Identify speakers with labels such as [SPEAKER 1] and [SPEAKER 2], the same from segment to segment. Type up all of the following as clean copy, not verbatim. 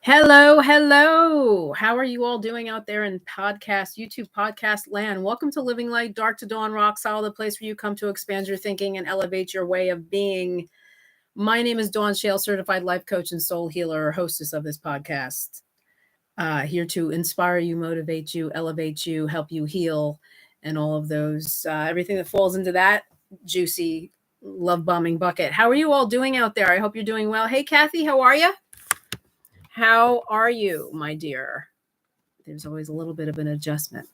[SPEAKER 1] Hello, hello. How are you all doing out there in YouTube podcast land? Welcome to Living Light, Dark to Dawn, Rock Solid, the place where you come to expand your thinking and elevate your way of being. My name is Dawn Shale, certified life coach and soul healer, hostess of this podcast. Here to inspire you, motivate you, elevate you, help you heal, and all of those, everything that falls into that juicy love bombing bucket. How are you all doing out there? I hope you're doing well. Hey, Kathy, how are you? How are you, my dear? There's always a little bit of an adjustment.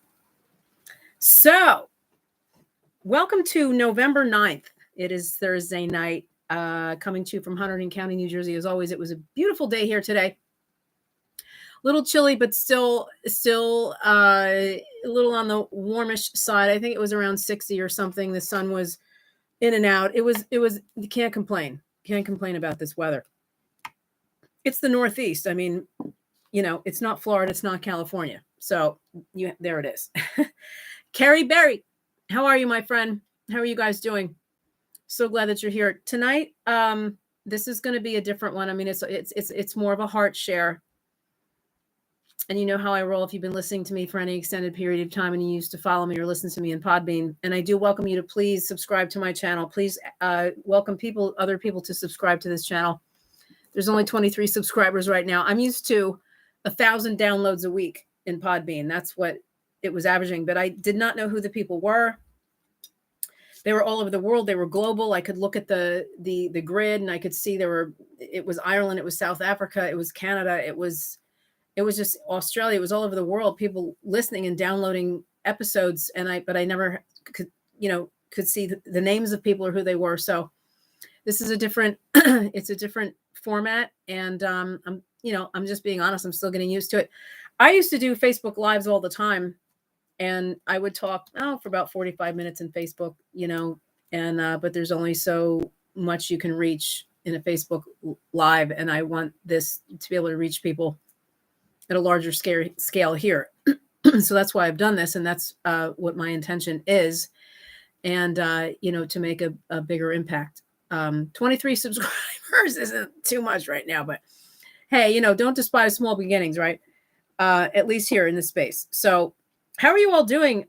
[SPEAKER 1] So, welcome to November 9th. It is Thursday night, coming to you from Hunterdon County, New Jersey. As always, it was a beautiful day here today. A little chilly, but still a little on the warmish side. I think it was around 60 or something. The sun was in and out. It was, you can't complain. Can't complain about this weather. It's the Northeast. I mean, it's not Florida, it's not California. So there it is. Carrie Berry, how are you, my friend? How are you guys doing? So glad that you're here tonight. This is going to be a different one. I mean, it's more of a heart share. And you know how I roll if you've been listening to me for any extended period of time and you used to follow me or listen to me in Podbean. And I do welcome you to please subscribe to my channel. Please welcome other people to subscribe to this channel. There's only 23 subscribers right now. I'm used to 1,000 downloads a week in Podbean. That's what it was averaging. But I did not know who the people were. They were all over the world. They were global. I could look at the grid and I could see it was Ireland, it was South Africa, it was Canada, it was just Australia. It was all over the world. People listening and downloading episodes. But I never could see the names of people or who they were. So this is it's a different format. And I'm just being honest, I'm still getting used to it. I used to do Facebook Lives all the time. And I would talk for about 45 minutes in Facebook, but there's only so much you can reach in a Facebook Live. And I want this to be able to reach people at a larger scale here. So that's why I've done this. And that's what my intention is. And, to make a bigger impact. 23 subscribers isn't too much right now, but hey, don't despise small beginnings, right? At least here in this space. So how are you all doing?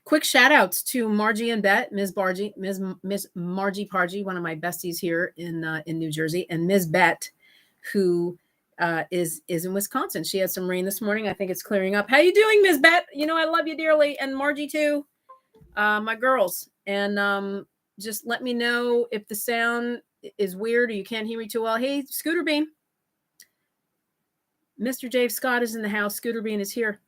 [SPEAKER 1] Quick shout outs to Margie and Bet, Ms. Margie Pargie, one of my besties here in New Jersey, and Ms. Bet, who is in Wisconsin. She had some rain this morning. I think it's clearing up. How you doing, Ms. Bet? I love you dearly. And Margie too, my girls. And just let me know if the sound is weird or you can't hear me too well. Hey, Scooter Bean. Mr. Dave Scott is in the house. Scooter Bean is here.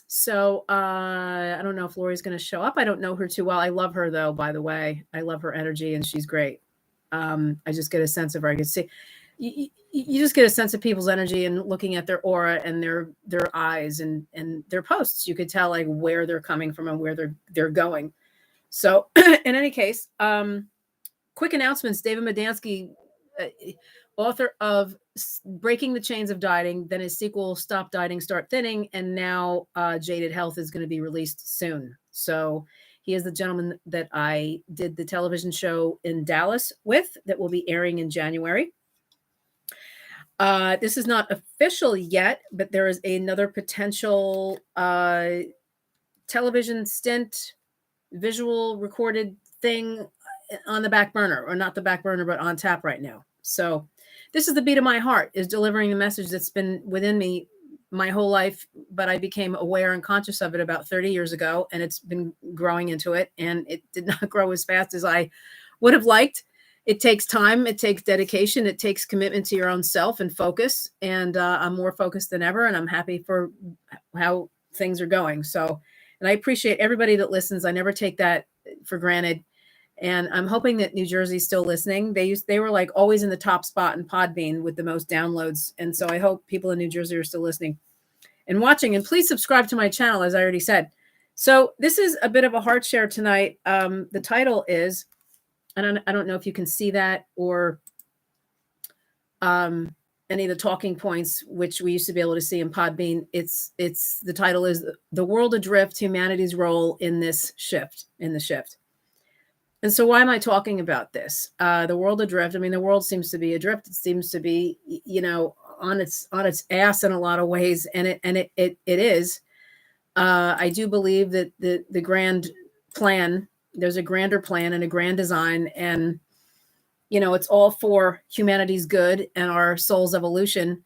[SPEAKER 1] So I don't know if Lori's going to show up. I don't know her too well. I love her, though, by the way. I love her energy, and she's great. I just get a sense of her. I can see. You just get a sense of people's energy and looking at their aura and their eyes and their posts. You could tell like where they're coming from and where they're going. So in any case, quick announcements. David Medansky, author of Breaking the Chains of Dieting, then his sequel, Stop Dieting, Start Thinning, and now Jaded Health is going to be released soon. So he is the gentleman that I did the television show in Dallas with that will be airing in January. This is not official yet, but there is another potential television stint, visual recorded thing on the back burner, or not the back burner, but on tap right now. So this is the beat of my heart, is delivering the message that's been within me my whole life, but I became aware and conscious of it about 30 years ago, and it's been growing into it, and it did not grow as fast as I would have liked. It takes time, it takes dedication, it takes commitment to your own self and focus, and I'm more focused than ever, and I'm happy for how things are going. So, and I appreciate everybody that listens. I never take that for granted. And I'm hoping that New Jersey's still listening. They were like always in the top spot in Podbean with the most downloads. And so I hope people in New Jersey are still listening and watching. And please subscribe to my channel, as I already said. So this is a bit of a heart share tonight. The title is, and I don't know if you can see that or any of the talking points, which we used to be able to see in Podbean. The title is The World Adrift, Humanities' Role in the Shift. And so why am I talking about this? The world adrift. I mean, the world seems to be adrift. It seems to be, on its ass in a lot of ways, and it is. I do believe that the grand plan, there's a grander plan and a grand design, and it's all for humanity's good and our soul's evolution.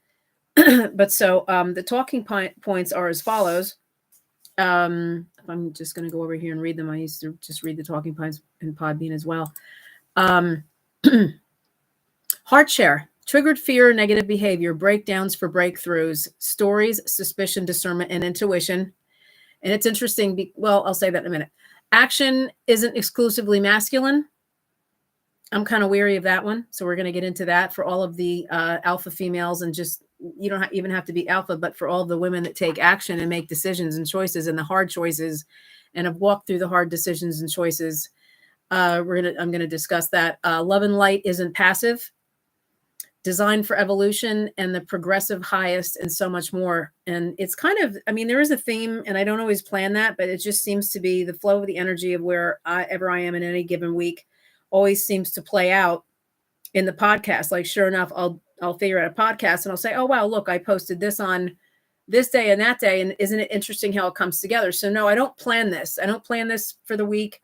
[SPEAKER 1] But so the talking points are as follows. I'm just going to go over here and read them. I used to just read the talking points in Podbean as well. Heart share, triggered fear, negative behavior, breakdowns for breakthroughs, stories, suspicion, discernment, and intuition. And it's interesting. Well, I'll say that in a minute. Action isn't exclusively masculine. I'm kind of weary of that one. So we're going to get into that for all of the alpha females, and just, you don't even have to be alpha, but for all the women that take action and make decisions and choices, and the hard choices, and have walked through the hard decisions and choices. I'm going to discuss that. Love and light isn't passive. Designed for evolution and the progressive highest, and so much more. And it's kind of, I mean, there is a theme, and I don't always plan that, but it just seems to be the flow of the energy of wherever I am in any given week always seems to play out in the podcast. Like, sure enough, I'll figure out a podcast and I'll say, oh, wow, look, I posted this on this day and that day. And isn't it interesting how it comes together? So no, I don't plan this. I don't plan this for the week.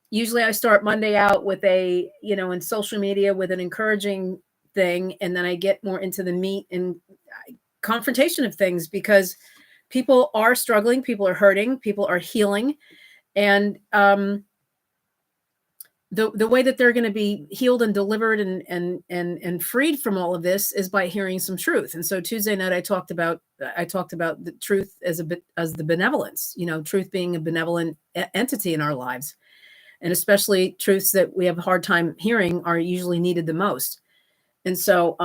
[SPEAKER 1] Usually I start Monday out with in social media with an encouraging thing, and then I get more into the meat and confrontation of things, because people are struggling, people are hurting, people are healing, and the way that they're going to be healed and delivered and freed from all of this is by hearing some truth. And so Tuesday night I talked about the truth as the benevolence, truth being a benevolent entity in our lives, and especially truths that we have a hard time hearing are usually needed the most. And so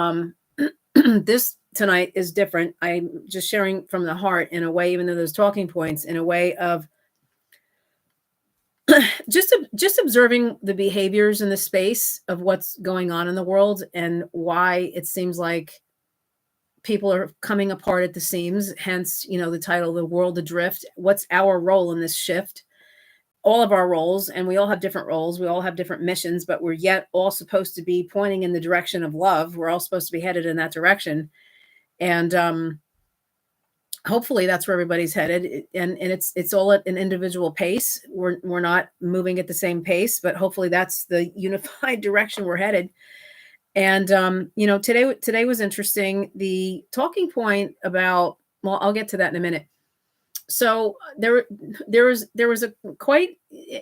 [SPEAKER 1] this tonight is different. I'm just sharing from the heart in a way, even though there's talking points, in a way of just observing the behaviors in the space of what's going on in the world, and why it seems like people are coming apart at the seams. Hence, the title, The World Adrift. What's our role in this shift? All of our roles, and we all have different roles. We all have different missions, but we're yet all supposed to be pointing in the direction of love. We're all supposed to be headed in that direction. And hopefully that's where everybody's headed. And it's all at an individual pace. We're not moving at the same pace, but hopefully that's the unified direction we're headed. And today was interesting. The talking point about, well, I'll get to that in a minute. So there was a quite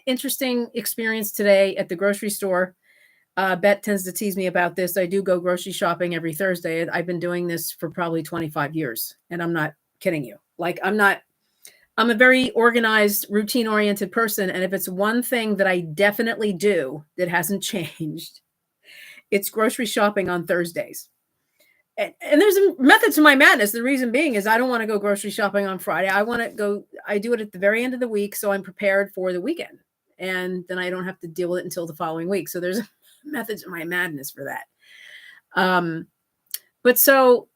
[SPEAKER 1] interesting experience today at the grocery store. Bet tends to tease me about this. I do go grocery shopping every Thursday. I've been doing this for probably 25 years, and I'm not kidding you. Like, I'm a very organized, routine-oriented person, and if it's one thing that I definitely do that hasn't changed, it's grocery shopping on Thursdays. And there's a method to my madness. The reason being is I don't want to go grocery shopping on Friday. I do it at the very end of the week, so I'm prepared for the weekend. And then I don't have to deal with it until the following week. So there's a method to my madness for that. But so,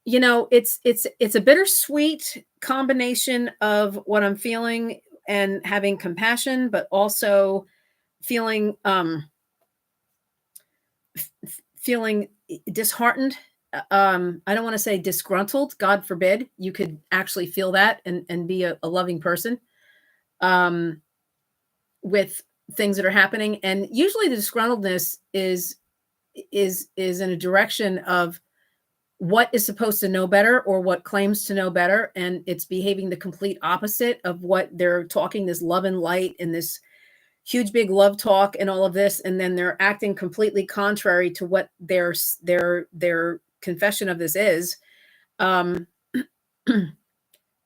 [SPEAKER 1] it's a bittersweet combination of what I'm feeling and having compassion, but also feeling disheartened. I don't want to say disgruntled. God forbid. You could actually feel that and be a loving person with things that are happening. And usually the disgruntledness is in a direction of what is supposed to know better, or what claims to know better. And it's behaving the complete opposite of what they're talking, this love and light and this huge big love talk and all of this, and then they're acting completely contrary to what their confession of this is.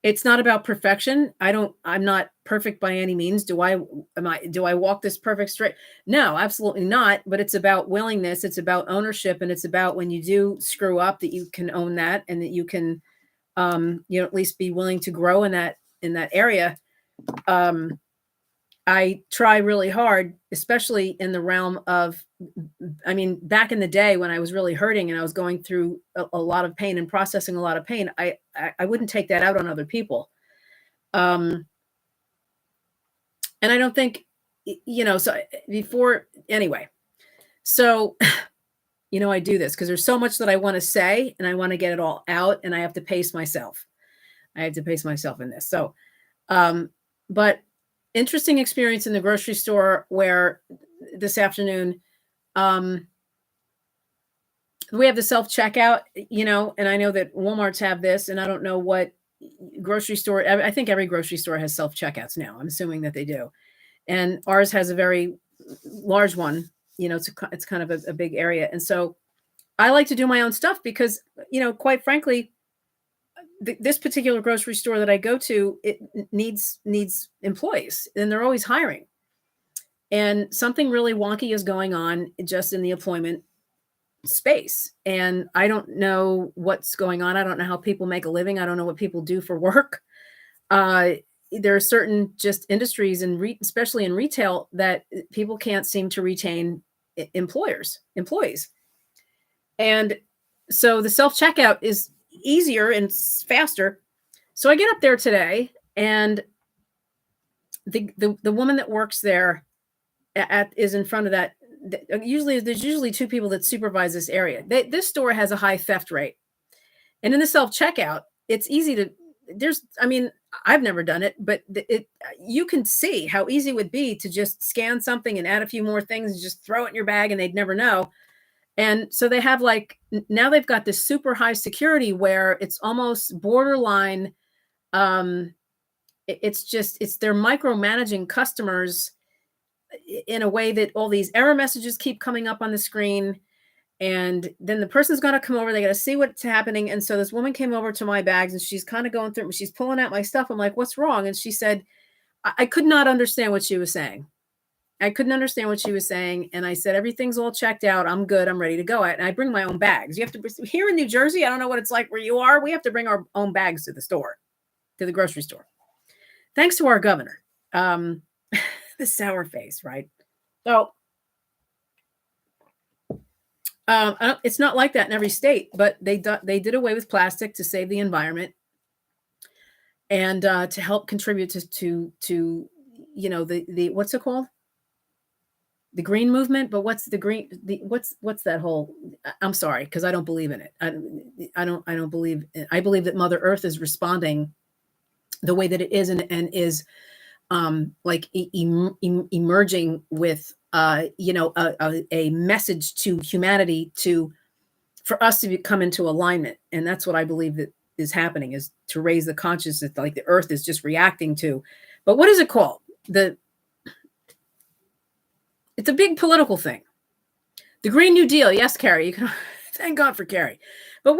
[SPEAKER 1] It's not about perfection. I'm not perfect by any means. Do I walk this perfect straight? No, absolutely not. But it's about willingness. It's about ownership. And it's about, when you do screw up, that you can own that, and that you can, at least be willing to grow in that area. I try really hard, especially in the realm of, back in the day when I was really hurting and I was going through a lot of pain and processing a lot of pain, I wouldn't take that out on other people. And I don't think, so before, anyway, so, I do this because there's so much that I want to say and I want to get it all out and I have to pace myself. I have to pace myself in this. So, um, but interesting experience in the grocery store where this afternoon, um, we have the self checkout, and I know that Walmart's have this, and I don't know what grocery store. I think every grocery store has self checkouts now. I'm assuming that they do, and ours has a very large one. It's kind of a big area, and so I like to do my own stuff because, quite frankly, this particular grocery store that I go to, it needs employees, and they're always hiring. And something really wonky is going on just in the employment space. And I don't know what's going on. I don't know how people make a living. I don't know what people do for work. Uh, there are certain just industries and especially in retail that people can't seem to retain employees. And so the self checkout is easier and faster. So I get up there today, and the woman that works there is in front of that. There's usually two people that supervise this area. This store has a high theft rate, and in the self checkout, it's easy to. I've never done it, but you can see how easy it would be to just scan something and add a few more things and just throw it in your bag, and they'd never know. And so they have now they've got this super high security where it's almost borderline. It's they're micromanaging customers in a way that all these error messages keep coming up on the screen. And then the person's got to come over. They got to see what's happening. And so this woman came over to my bags and she's kind of going through, she's pulling out my stuff. I'm like, what's wrong? And she said, I could not understand what she was saying. I couldn't understand what she was saying. And I said, everything's all checked out. I'm good. I'm ready to go. And I bring my own bags. You have to, here in New Jersey, I don't know what it's like where you are. We have to bring our own bags to the store, to the grocery store. Thanks to our governor. The sour face, right? So it's not like that in every state, but they did away with plastic to save the environment and to help contribute to the what's it called? The green movement. But what's the green? What's that whole? I'm sorry, because I don't believe in it. I don't believe. I believe that Mother Earth is responding the way that it is and is emerging with a message to humanity for us to come into alignment. And that's what I believe that is happening, is to raise the consciousness, like the earth is just reacting to. But what is it called? It's a big political thing. The Green New Deal. Yes, Carrie, you can thank God for Carrie. But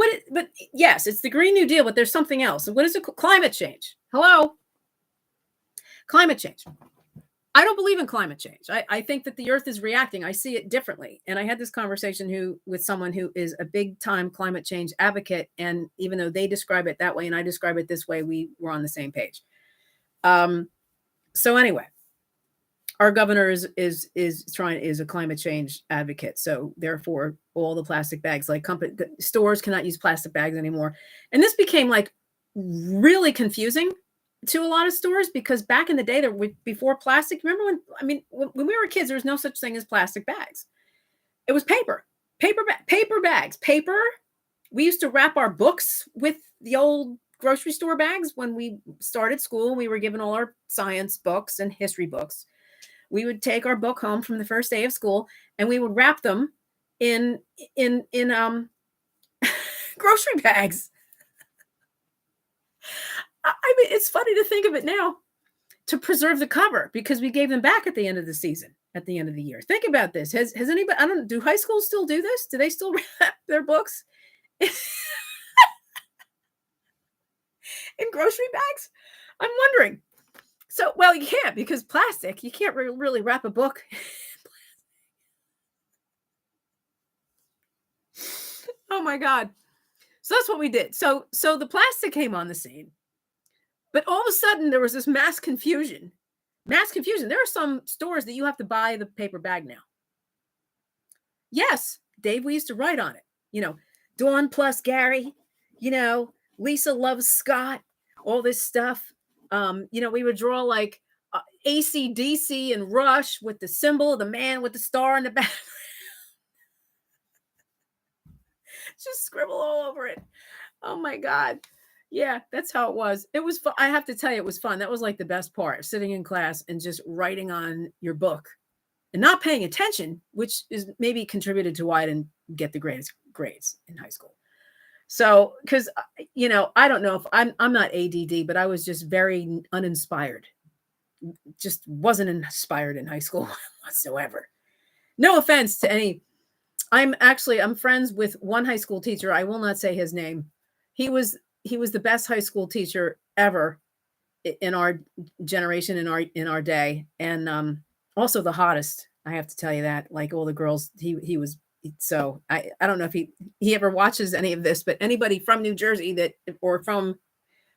[SPEAKER 1] yes, it's the Green New Deal, but there's something else. What is it? Climate change. Hello? Climate change. I don't believe in climate change. I think that the earth is reacting. I see it differently. And I had this conversation with someone who is a big time climate change advocate. And even though they describe it that way and I describe it this way, we were on the same page. So anyway, our governor is a climate change advocate. So therefore, all the plastic bags, the stores cannot use plastic bags anymore. And this became really confusing to a lot of stores, because back in the day, before plastic, remember when we were kids, there was no such thing as plastic bags. It was paper bags. We used to wrap our books with the old grocery store bags. When we started school, we were given all our science books and history books. We would take our book home from the first day of school and we would wrap them in grocery bags. It's funny to think of it now, to preserve the cover, because we gave them back at the end of the season, at the end of the year. Think about this. Has anybody, do high schools still do this? Do they still wrap their books in grocery bags? I'm wondering. So, well, you can't, because plastic, you can't really wrap a book. Oh my God. So that's what we did. So the plastic came on the scene. But all of a sudden, there was this mass confusion. There are some stores that you have to buy the paper bag now. Yes, Dave, we used to write on it. Dawn plus Gary, Lisa loves Scott, all this stuff. We would draw AC/DC and Rush with the symbol of the man with the star in the back. Just scribble all over it. Oh my God. Yeah, that's how it was. It was fun. I have to tell you, it was fun. That was like the best part, sitting in class and just writing on your book and not paying attention, which is maybe contributed to why I didn't get the greatest grades in high school. So, because I don't know if I'm not ADD, but I was just very uninspired. Just wasn't inspired in high school whatsoever. No offense to any. I'm friends with one high school teacher. I will not say his name. He was the best high school teacher ever in our generation, in our day, and also the hottest. I have to tell you that. Like all the girls, he was. So I don't know if he ever watches any of this, but anybody from New Jersey that or from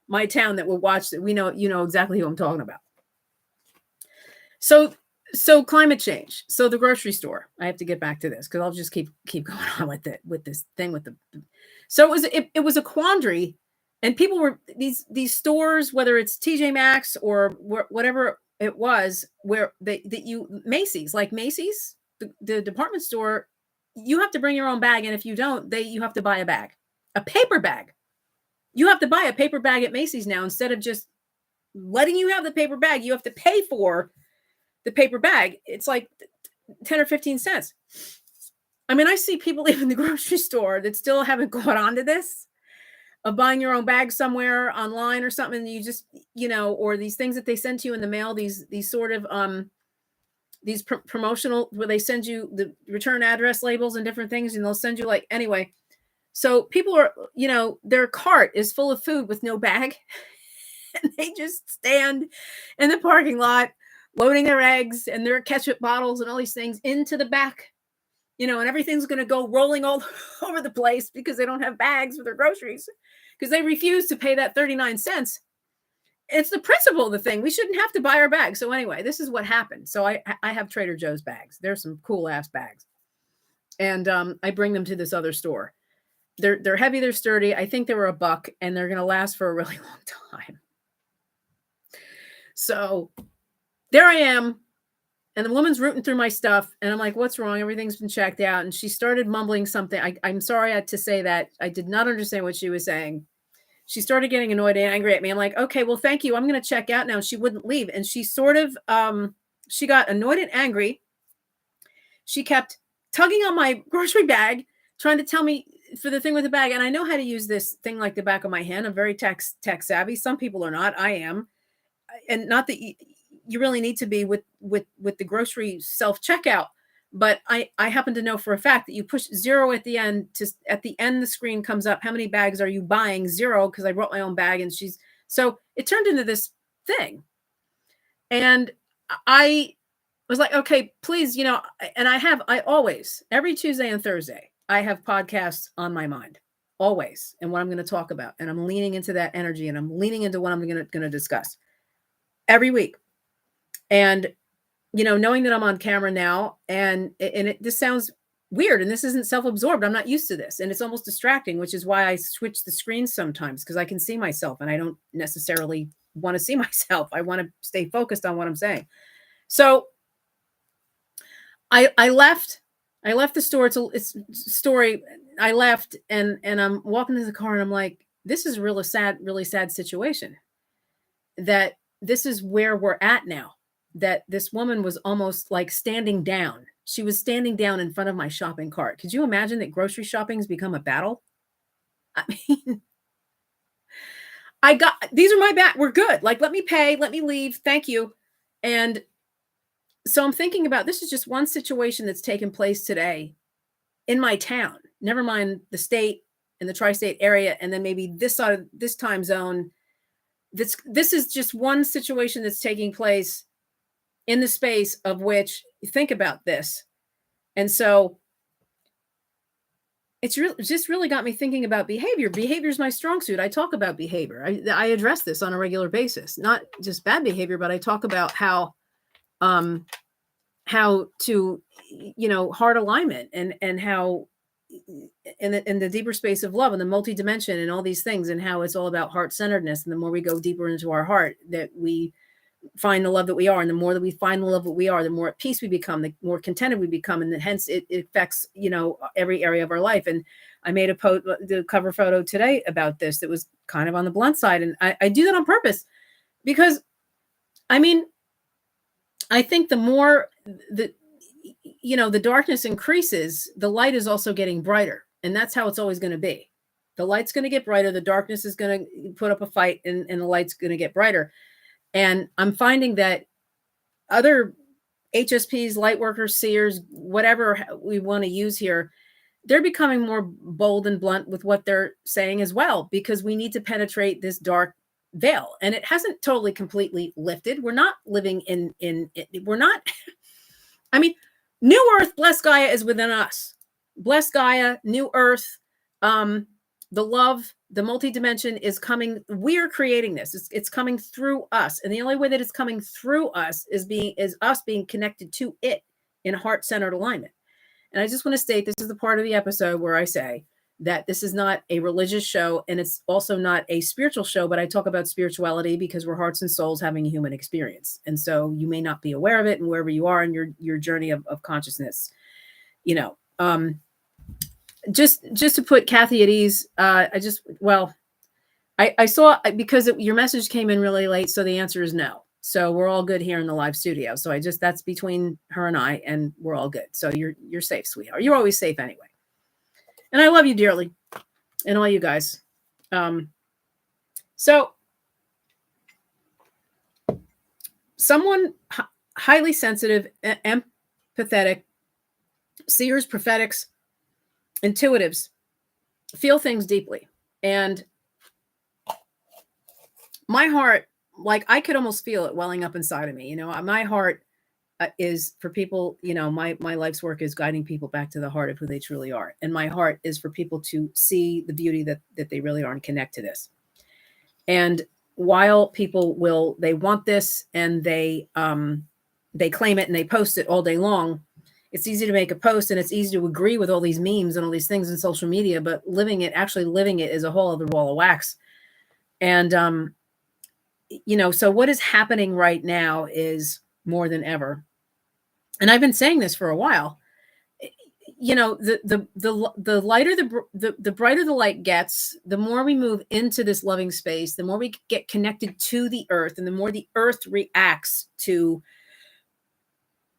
[SPEAKER 1] my town that will watch that, we know exactly who I'm talking about. So climate change. So the grocery store. I have to get back to this because I'll just keep going on with this thing with the. So it was a quandary, and people were these stores, whether it's TJ Maxx or whatever it was, where Macy's, like Macy's, the department store, you have to bring your own bag, and if you don't, you have to buy a paper bag. You have to buy a paper bag at Macy's now instead of just letting you have the paper bag. You have to pay for the paper bag. It's like 10 or 15 cents. I mean, I see people leaving the grocery store that still haven't caught on to this, of buying your own bag somewhere online or something. And you just, or these things that they send to you in the mail, these sort of, these promotional, where they send you the return address labels and different things, and they'll send you anyway. So people are, their cart is full of food with no bag, and they just stand in the parking lot loading their eggs and their ketchup bottles and all these things into the back, and everything's going to go rolling all over the place because they don't have bags for their groceries because they refuse to pay that 39 cents. It's the principle of the thing. We shouldn't have to buy our bags. So anyway, this is what happened. So I have Trader Joe's bags. There's some cool ass bags. And I bring them to this other store. They're heavy, they're sturdy. I think they were $1 and they're going to last for a really long time. So there I am. And the woman's rooting through my stuff. And I'm like, what's wrong? Everything's been checked out. And she started mumbling something. I'm sorry to say that. I did not understand what she was saying. She started getting annoyed and angry at me. I'm like, okay, well, thank you. I'm going to check out now. And she wouldn't leave. And she sort of, she got annoyed and angry. She kept tugging on my grocery bag, trying to tell me for the thing with the bag. And I know how to use this thing like the back of my hand. I'm very tech savvy. Some people are not. I am. And not that you really need to be with the grocery self-checkout. But I happen to know for a fact that you push 0 at the end. At the end, the screen comes up. How many bags are you buying? 0, because I brought my own bag. And so it turned into this thing. And I was like, okay, please, and I always, every Tuesday and Thursday, I have podcasts on my mind, always, and what I'm going to talk about. And I'm leaning into that energy, and I'm leaning into what I'm going to discuss every week. And knowing that I'm on camera now, and this sounds weird, and this isn't self-absorbed. I'm not used to this, and it's almost distracting, which is why I switch the screens sometimes, because I can see myself, and I don't necessarily want to see myself. I want to stay focused on what I'm saying. So I left the store. It's a story. I left, and I'm walking to the car, and I'm like, this is really sad situation. That this is where we're at now. That this woman was almost like standing down. She was standing down in front of my shopping cart. Could you imagine that grocery shopping's become a battle? I mean, these are my bag. We're good. Like, let me pay, let me leave. Thank you. And so I'm thinking about, this is just one situation that's taken place today in my town. Never mind the state and the tri-state area, and then maybe this side of this time zone. This is just one situation that's taking place in the space of which you think about this. And so it's just really got me thinking about behavior. Behavior is my strong suit. I talk about behavior. I address this on a regular basis, not just bad behavior, but I talk about how to, heart alignment and how in the deeper space of love and the multi-dimension and all these things, and how it's all about heart-centeredness. And the more we go deeper into our heart, that we find the love that we are. And the more that we find the love that we are, the more at peace we become, the more contented we become. And hence it affects, every area of our life. And I made the cover photo today about this that was kind of on the blunt side. And I do that on purpose because, I mean, I think the more the darkness increases, the light is also getting brighter. And that's how it's always going to be. The light's going to get brighter. The darkness is going to put up a fight, and the light's going to get brighter. And I'm finding that other HSPs, light workers, seers, whatever we want to use here, they're becoming more bold and blunt with what they're saying as well, because we need to penetrate this dark veil. And it hasn't totally completely lifted. We're not living we're not, I mean, New Earth, blessed Gaia is within us. Blessed Gaia, New Earth, the love, the multidimension is coming. We're creating this. It's coming through us. And the only way that it's coming through us is us being connected to it in heart-centered alignment. And I just want to state, this is the part of the episode where I say that this is not a religious show, and it's also not a spiritual show, but I talk about spirituality because we're hearts and souls having a human experience. And so you may not be aware of it, and wherever you are in your journey of consciousness, just to put Kathy at ease, I saw, because your message came in really late, so the answer is no. So we're all good here in the live studio. So that's between her and I, and we're all good. So you're safe, sweetheart. You're always safe anyway. And I love you dearly, and all you guys. So someone highly sensitive, empathetic, seers, prophetics, intuitives feel things deeply. And my heart, like, I could almost feel it welling up inside of me. My heart is for people, my life's work is guiding people back to the heart of who they truly are. And my heart is for people to see the beauty that they really are and connect to this. And while people they want this, and they claim it and they post it all day long, it's easy to make a post and it's easy to agree with all these memes and all these things in social media, but actually living it is a whole other ball of wax. And, so what is happening right now is more than ever. And I've been saying this for a while. The lighter, the brighter the light gets, the more we move into this loving space, the more we get connected to the earth, and the more the earth reacts to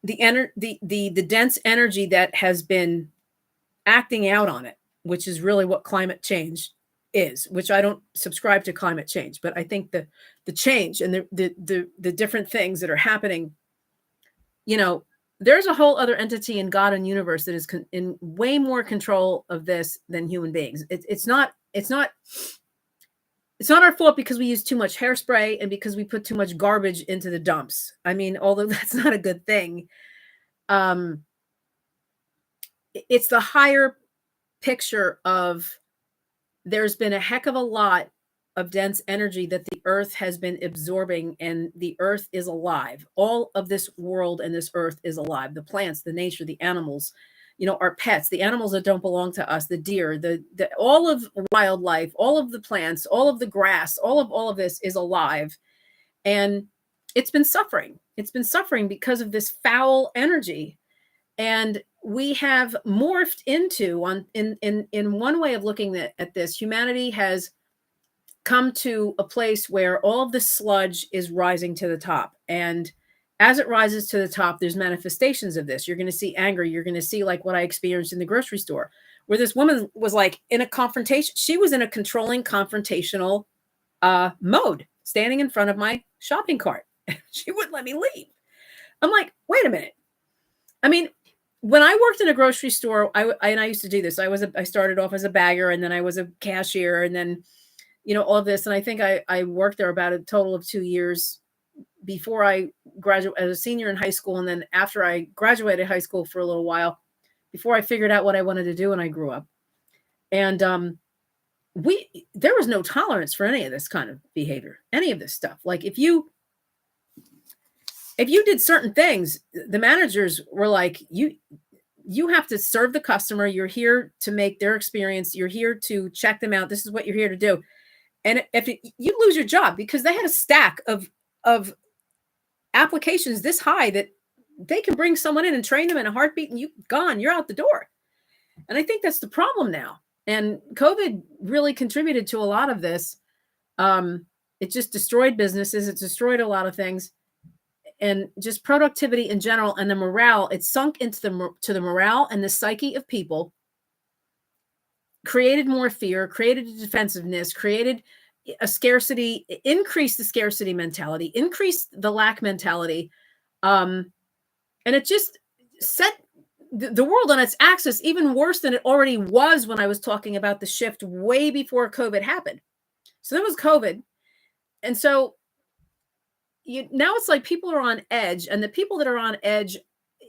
[SPEAKER 1] the dense energy that has been acting out on it, which is really what climate change is, which I don't subscribe to climate change, but I think the change and the different things that are happening, there's a whole other entity in God and universe that is in way more control of this than human beings. It's not our fault because we use too much hairspray and because we put too much garbage into the dumps. I mean, although that's not a good thing, it's the higher picture of there's been a heck of a lot of dense energy that the earth has been absorbing, and the earth is alive. All of this world and this earth is alive. The plants, the nature, the animals, our pets, the animals that don't belong to us, the deer, the all of wildlife, all of the plants, all of the grass, all of this is alive. And it's been suffering. It's been suffering because of this foul energy. And we have morphed into, in one way of looking at this, humanity has come to a place where all of the sludge is rising to the top. And as it rises to the top, there's manifestations of this. You're going to see anger. You're going to see, like what I experienced in the grocery store, where this woman was like in a confrontation. She was in a controlling, confrontational mode, standing in front of my shopping cart. She wouldn't let me leave. I'm like, wait a minute. I mean, when I worked in a grocery store, I used to do this. I started off as a bagger, and then I was a cashier, and then, all of this. And I think I worked there about a total of 2 years before I graduated as a senior in high school. And then after I graduated high school for a little while, before I figured out what I wanted to do when I grew up. And there was no tolerance for any of this kind of behavior, any of this stuff. Like if you did certain things, the managers were like, you have to serve the customer. You're here to make their experience. You're here to check them out. This is what you're here to do. And if you lose your job, because they had a stack of applications this high that they can bring someone in and train them in a heartbeat and you're out the door. And I think that's the problem now. And COVID really contributed to a lot of this. It just destroyed businesses. It destroyed a lot of things, and just productivity in general, and the morale. It sunk into the morale and the psyche of people, created more fear, created a defensiveness, created a scarcity, increased the scarcity mentality, increased the lack mentality. And it just set the world on its axis even worse than it already was when I was talking about the shift way before COVID happened. So that was COVID. And so now it's like people are on edge, and the people that are on edge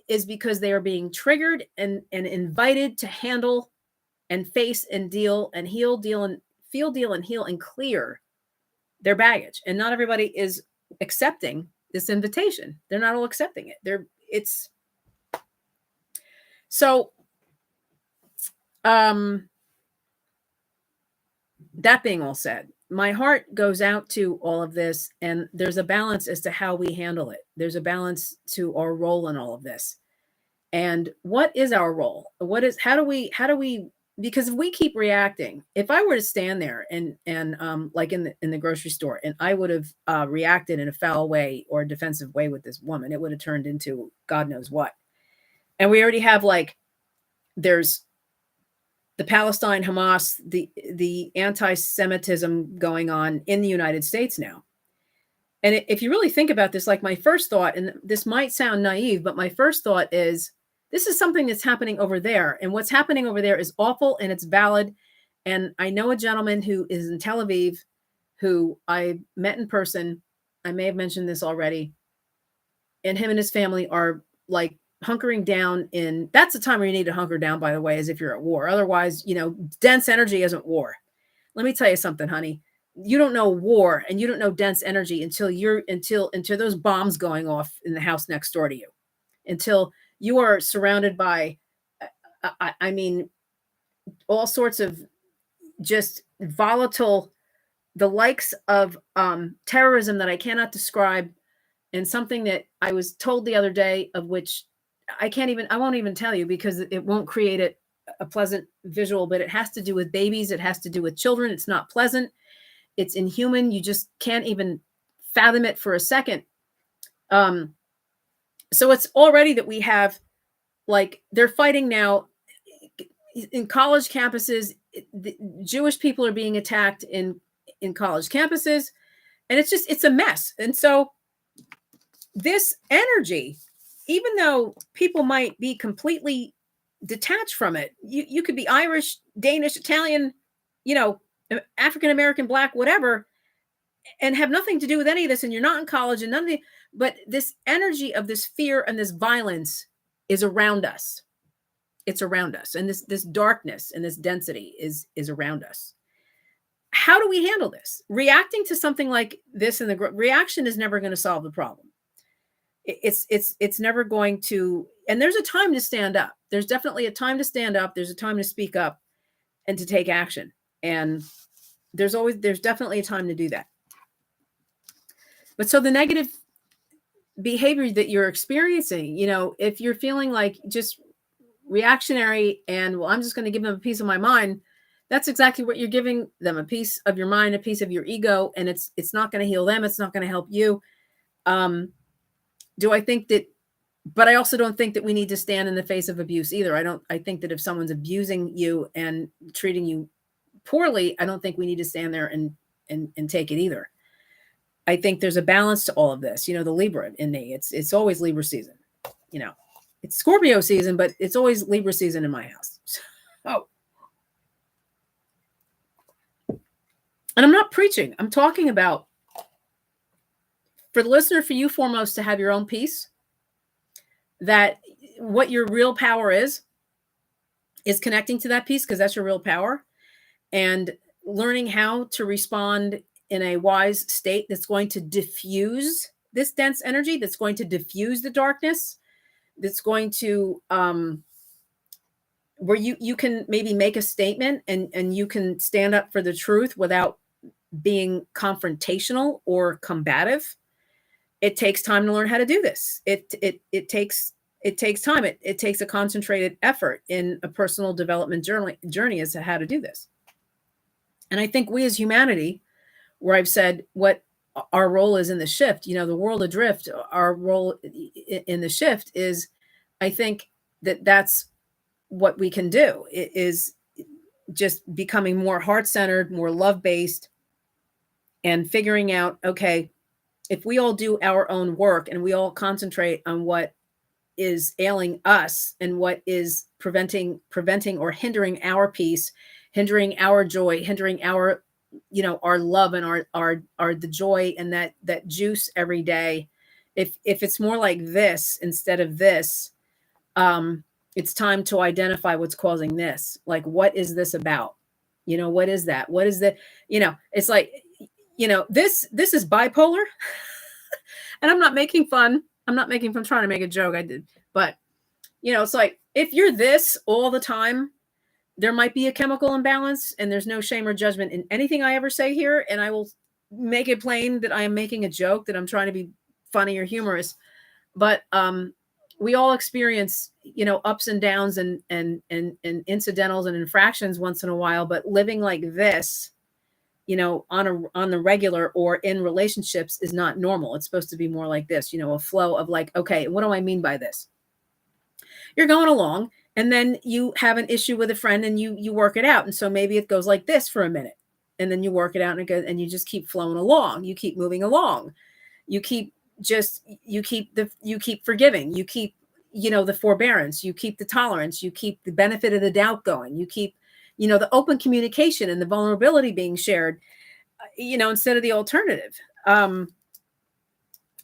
[SPEAKER 1] is because they are being triggered and invited to handle and face and deal and heal, deal and feel, deal and heal and clear their baggage. And not everybody is accepting this invitation. They're not all accepting it. So that being all said, my heart goes out to all of this, and there's a balance as to how we handle it. There's a balance to our role in all of this. And what is our role? How do we, because if we keep reacting, if I were to stand there and like in the grocery store, and I would have reacted in a foul way or a defensive way with this woman, it would have turned into God knows what. And we already have, like, there's the Palestine, Hamas, the anti-Semitism going on in the United States now. And if you really think about this, like, my first thought, and this might sound naive, but my first thought is, this is something that's happening over there. And what's happening over there is awful, and it's valid. And I know a gentleman who is in Tel Aviv who I met in person. I may have mentioned this already. And him and his family are, like, hunkering down that's the time where you need to hunker down, by the way, as if you're at war. Otherwise, dense energy isn't war. Let me tell you something, honey. You don't know war and you don't know dense energy until those bombs going off in the house next door to you, until you are surrounded by, I mean, all sorts of just volatile, the likes of terrorism that I cannot describe, and something that I was told the other day, of which I won't even tell you, because it won't create a pleasant visual, but it has to do with babies. It has to do with children. It's not pleasant. It's inhuman. You just can't even fathom it for a second. So it's already that we have, like, they're fighting now in college campuses. The Jewish people are being attacked in college campuses, and it's a mess. And so this energy, even though people might be completely detached from it, you could be Irish, Danish, Italian, African American, Black, whatever, and have nothing to do with any of this, and you're not in college and none of but this energy of this fear and this violence is around us. It's around us, and this darkness and this density is around us. How do we handle this? Reacting to something like this, and the reaction is never going to solve the problem. It's never going to. And there's a time to stand up. There's definitely a time to stand up. There's a time to speak up and to take action. And there's definitely a time to do that. But so the negative behavior that you're experiencing, if you're feeling like just reactionary and, well, I'm just going to give them a piece of my mind, that's exactly what you're giving them, a piece of your mind, a piece of your ego, and it's not going to heal them. It's not going to help you. Do I think that, but I also don't think that we need to stand in the face of abuse either. I think that if someone's abusing you and treating you poorly, I don't think we need to stand there and take it either. I think there's a balance to all of this. The Libra in me, it's always Libra season. It's Scorpio season, but it's always Libra season in my house. Oh. And I'm not preaching. I'm talking about, for the listener, for you foremost, to have your own peace, that what your real power is connecting to that peace, because that's your real power, and learning how to respond in a wise state that's going to diffuse this dense energy, that's going to diffuse the darkness, that's going to, where you can maybe make a statement and you can stand up for the truth without being confrontational or combative. it takes time to learn how to do this. It takes time. It takes a concentrated effort in a personal development journey as to how to do this. And I think we as humanity, where I've said what our role is in the shift, the world adrift, our role in the shift is, I think that's what we can do. It is just becoming more heart-centered, more love-based, and figuring out, okay, if we all do our own work and we all concentrate on what is ailing us and what is preventing or hindering our peace, hindering our joy, hindering our our love and our the joy and that juice every day. If it's more like this instead of this, it's time to identify what's causing this. Like, what is this about? What is that? What is the, it's like, this is bipolar. And I'm not making fun. I'm trying to make a joke. I did. But, it's like, if you're this all the time, there might be a chemical imbalance, and there's no shame or judgment in anything I ever say here. And I will make it plain that I am making a joke, that I'm trying to be funny or humorous. But we all experience, ups and downs and incidentals and infractions once in a while. But living like this, on the regular or in relationships is not normal. It's supposed to be more like this, a flow of like, okay, what do I mean by this? You're going along, and then you have an issue with a friend, and you work it out. And so maybe it goes like this for a minute, and then you work it out, and it goes, and you just keep flowing along. You keep moving along. You keep forgiving. You keep, the forbearance. You keep the tolerance. You keep the benefit of the doubt going. You keep, the open communication and the vulnerability being shared, instead of the alternative. And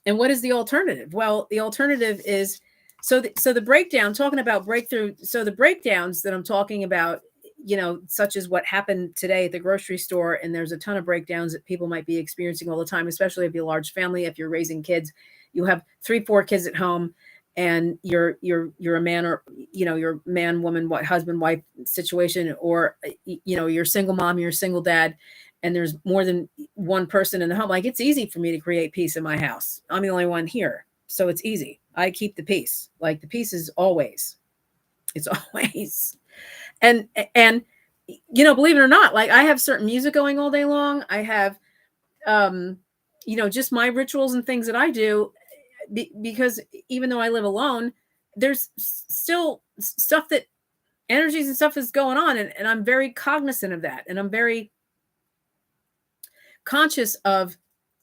[SPEAKER 1] what is the alternative? Well, the alternative is, so the breakdown, talking about breakthrough. So the breakdowns that I'm talking about, such as what happened today at the grocery store, and there's a ton of breakdowns that people might be experiencing all the time, especially if you're a large family, if you're raising kids, you have 3-4 kids at home, and you're a man, or your man, woman, husband, wife situation, or you're a single mom, you're a single dad, and there's more than one person in the home. Like, it's easy for me to create peace in my house. I'm the only one here, so it's easy. I keep the peace. Like, the peace is always, it's always, and believe it or not, like, I have certain music going all day long. I have just my rituals and things that I do, because even though I live alone, there's still stuff, that energies and stuff is going on. And I'm very cognizant of that. And I'm very conscious of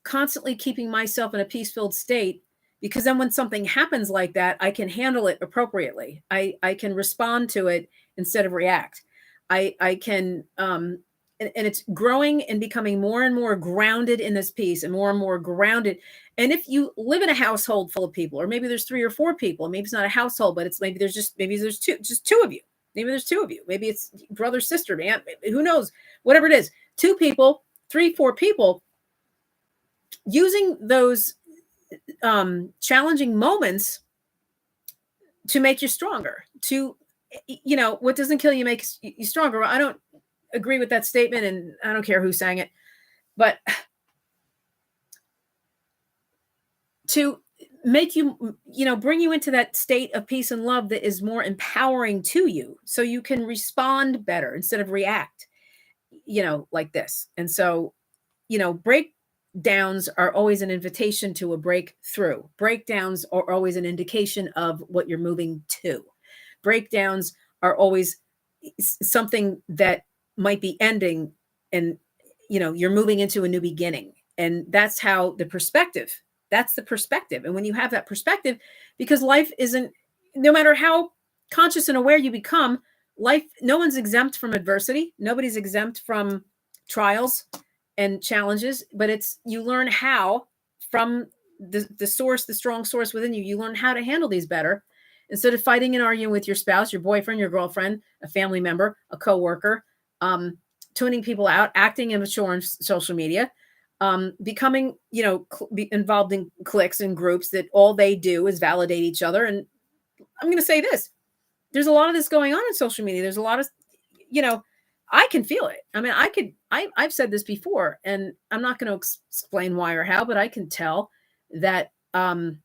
[SPEAKER 1] constantly keeping myself in a peace-filled state, because then when something happens like that, I can handle it appropriately. I can respond to it instead of react. I can, and it's growing and becoming more and more grounded in this peace, and more grounded. And if you live in a household full of people, or maybe there's 3 or 4 people, maybe it's not a household, but it's maybe there's two of you. Maybe there's 2 of you. Maybe it's brother, sister, man, who knows, whatever it is, 2 people, 3, 4 people, using those challenging moments to make you stronger, to, what doesn't kill you makes you stronger. I don't agree with that statement, and I don't care who sang it, but to make you, bring you into that state of peace and love that is more empowering to you, so you can respond better instead of react, like this. And so, breakdowns are always an invitation to a breakthrough. Breakdowns are always an indication of what you're moving to. Breakdowns are always something that might be ending, and you're moving into a new beginning. And that's how that's the perspective. And when you have that perspective, because life isn't, no matter how conscious and aware you become, life, no one's exempt from adversity. Nobody's exempt from trials and challenges, but it's, you learn how, from the source, the strong source within you, you learn how to handle these better, instead of fighting and arguing with your spouse, your boyfriend, your girlfriend, a family member, a coworker, tuning people out, acting immature on social media, becoming, involved in cliques and groups that all they do is validate each other. And I'm going to say this, there's a lot of this going on in social media. There's a lot of, I can feel it. I mean, I've said this before, and I'm not going to explain why or how, but I can tell that there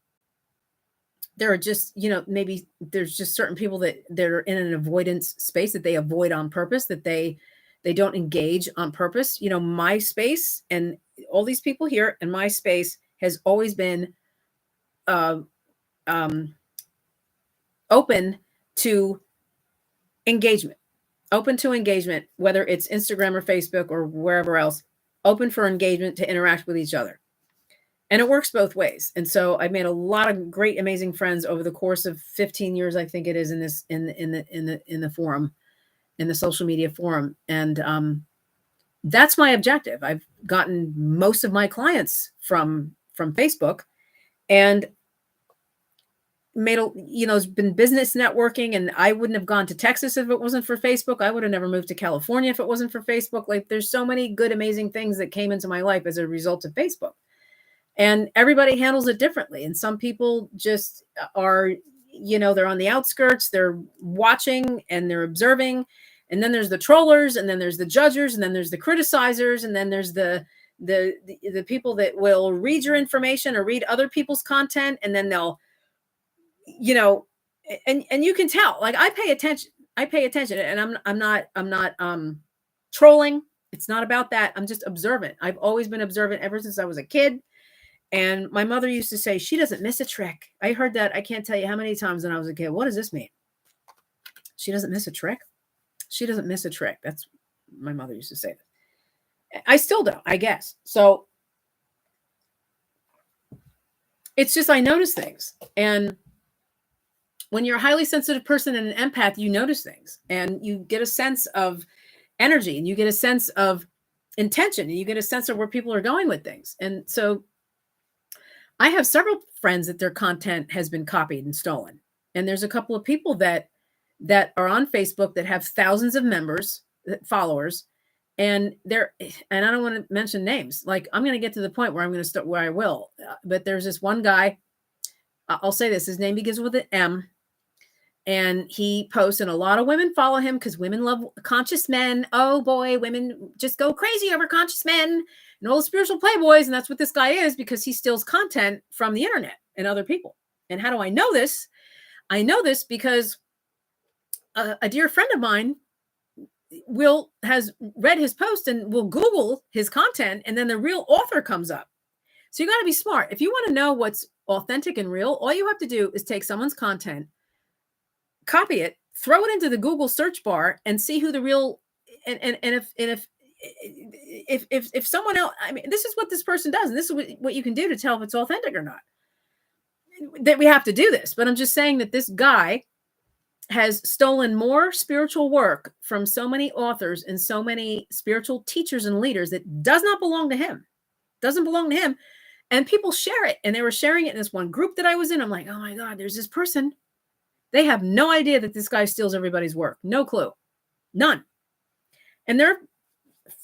[SPEAKER 1] are just, maybe there's just certain people that are in an avoidance space that they avoid on purpose, that they don't engage on purpose. My space and all these people here in my space has always been uh, um, open to engagement, whether it's Instagram or Facebook or wherever else, open for engagement to interact with each other. And it works both ways. And so I've made a lot of great, amazing friends over the course of 15 years, I think it is, in the forum, in the social media forum. And that's my objective. I've gotten most of my clients from Facebook, and it's been business networking. And I wouldn't have gone to Texas if it wasn't for Facebook. I would have never moved to California if it wasn't for Facebook. Like, there's so many good, amazing things that came into my life as a result of Facebook. And everybody handles it differently. And some people just are, they're on the outskirts, they're watching and they're observing. And then there's the trollers, and then there's the judgers, and then there's the criticizers, and then there's the people that will read your information or read other people's content, and then they'll, and you can tell, like, I pay attention, and I'm not trolling. It's not about that. I'm just observant. I've always been observant ever since I was a kid. And my mother used to say, she doesn't miss a trick. I heard that. I can't tell you how many times when I was a kid. What does this mean? She doesn't miss a trick? She doesn't miss a trick. That's, my mother used to say that. I still don't, I guess. So it's just, I notice things. And when you're a highly sensitive person and an empath, you notice things, and you get a sense of energy, and you get a sense of intention, and you get a sense of where people are going with things. And so I have several friends that their content has been copied and stolen. And there's a couple of people that are on Facebook that have thousands of members, followers, and I don't want to mention names. Like, I'm going to get to the point where I'm going to start, where I will. But there's this one guy, I'll say this, his name begins with an M, and he posts, and a lot of women follow him because women love conscious men. Oh boy, women just go crazy over conscious men and all the spiritual playboys. And that's what this guy is, because he steals content from the internet and other people. And how do I know this? I know this because a dear friend of mine has read his post and will Google his content, and then the real author comes up. So you got to be smart. If you want to know what's authentic and real, all you have to do is take someone's content, copy it, throw it into the Google search bar, and see who the real, and if someone else, I mean, this is what this person does, and this is what you can do to tell if it's authentic or not. That we have to do this, but I'm just saying that this guy has stolen more spiritual work from so many authors and so many spiritual teachers and leaders that does not belong to him. Doesn't belong to him. And people share it. And they were sharing it in this one group that I was in. I'm like, oh my God, there's this person. They have no idea that this guy steals everybody's work. No clue. None. And they're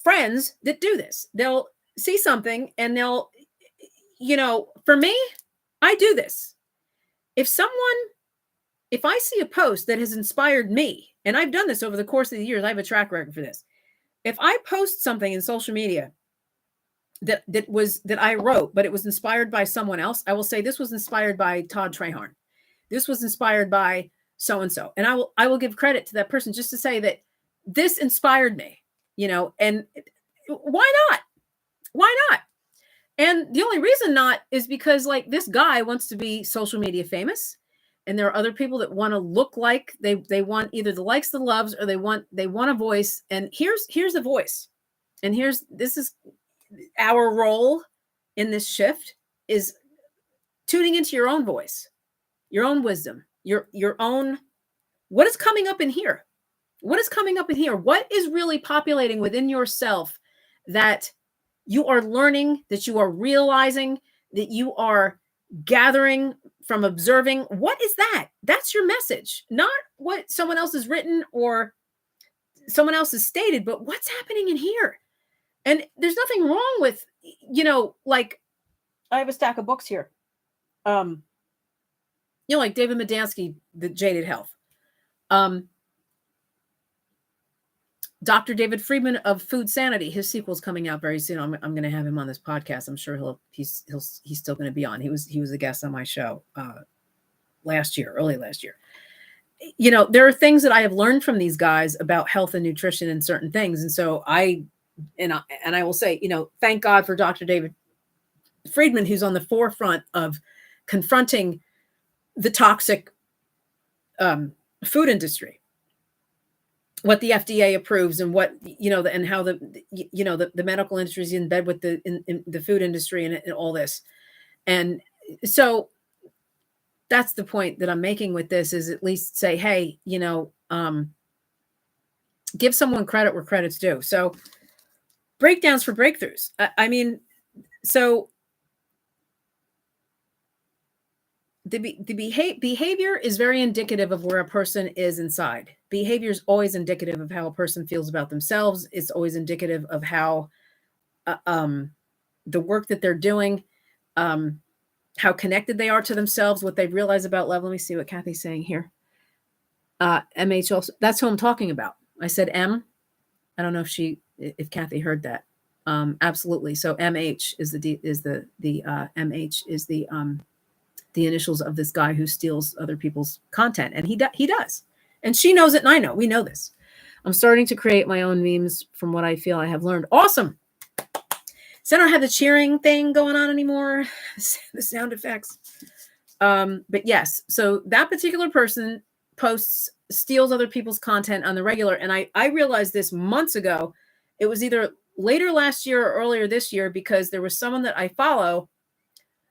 [SPEAKER 1] friends that do this. They'll see something and they'll, for me, I do this. If I see a post that has inspired me, and I've done this over the course of the years, I have a track record for this. If I post something in social media that I wrote, but it was inspired by someone else, I will say, this was inspired by Todd Traherne. This was inspired by so-and-so. And I will give credit to that person just to say that this inspired me, and why not? Why not? And the only reason not is because, like, this guy wants to be social media famous. And there are other people that want to look like they want either the likes, the loves, or they want a voice. And here's the voice. And this is our role in this shift, is tuning into your own voice, your own wisdom, your own, what is coming up in here? What is coming up in here? What is really populating within yourself that you are learning, that you are realizing, that you are gathering from observing? What is that? That's your message, not what someone else has written or someone else has stated, but what's happening in here. And there's nothing wrong with, like, I have a stack of books here. Like David Medansky, The Jaded Health. Dr. David Friedman of Food Sanity, his sequel's coming out very soon. I'm going to have him on this podcast. I'm sure he's still going to be on. He was a guest on my show early last year. You know, there are things that I have learned from these guys about health and nutrition and certain things. And so I will say, you know, thank God for Dr. David Friedman, who's on the forefront of confronting the toxic food industry, what the FDA approves, and what, you know, and how the medical industry is in bed with in the food industry and all this. And so that's the point that I'm making with this, is at least say, hey, you know, give someone credit where credit's due. So breakdowns for breakthroughs. I mean, so the behavior is very indicative of where a person is inside. Behavior is always indicative of how a person feels about themselves. It's always indicative of how the work that they're doing, how connected they are to themselves, what they realize about love. Let me see what Kathy's saying here. MH also, that's who I'm talking about. I said M. I don't know if Kathy heard that. Absolutely. So MH is MH is the initials of this guy who steals other people's content, and he does, and she knows it, and I know. We know this. I'm starting to create my own memes from what I feel I have learned. Awesome. So I don't have the cheering thing going on anymore. The sound effects. But yes, so that particular person steals other people's content on the regular, and I realized this months ago. It was either later last year or earlier this year, because there was someone that I follow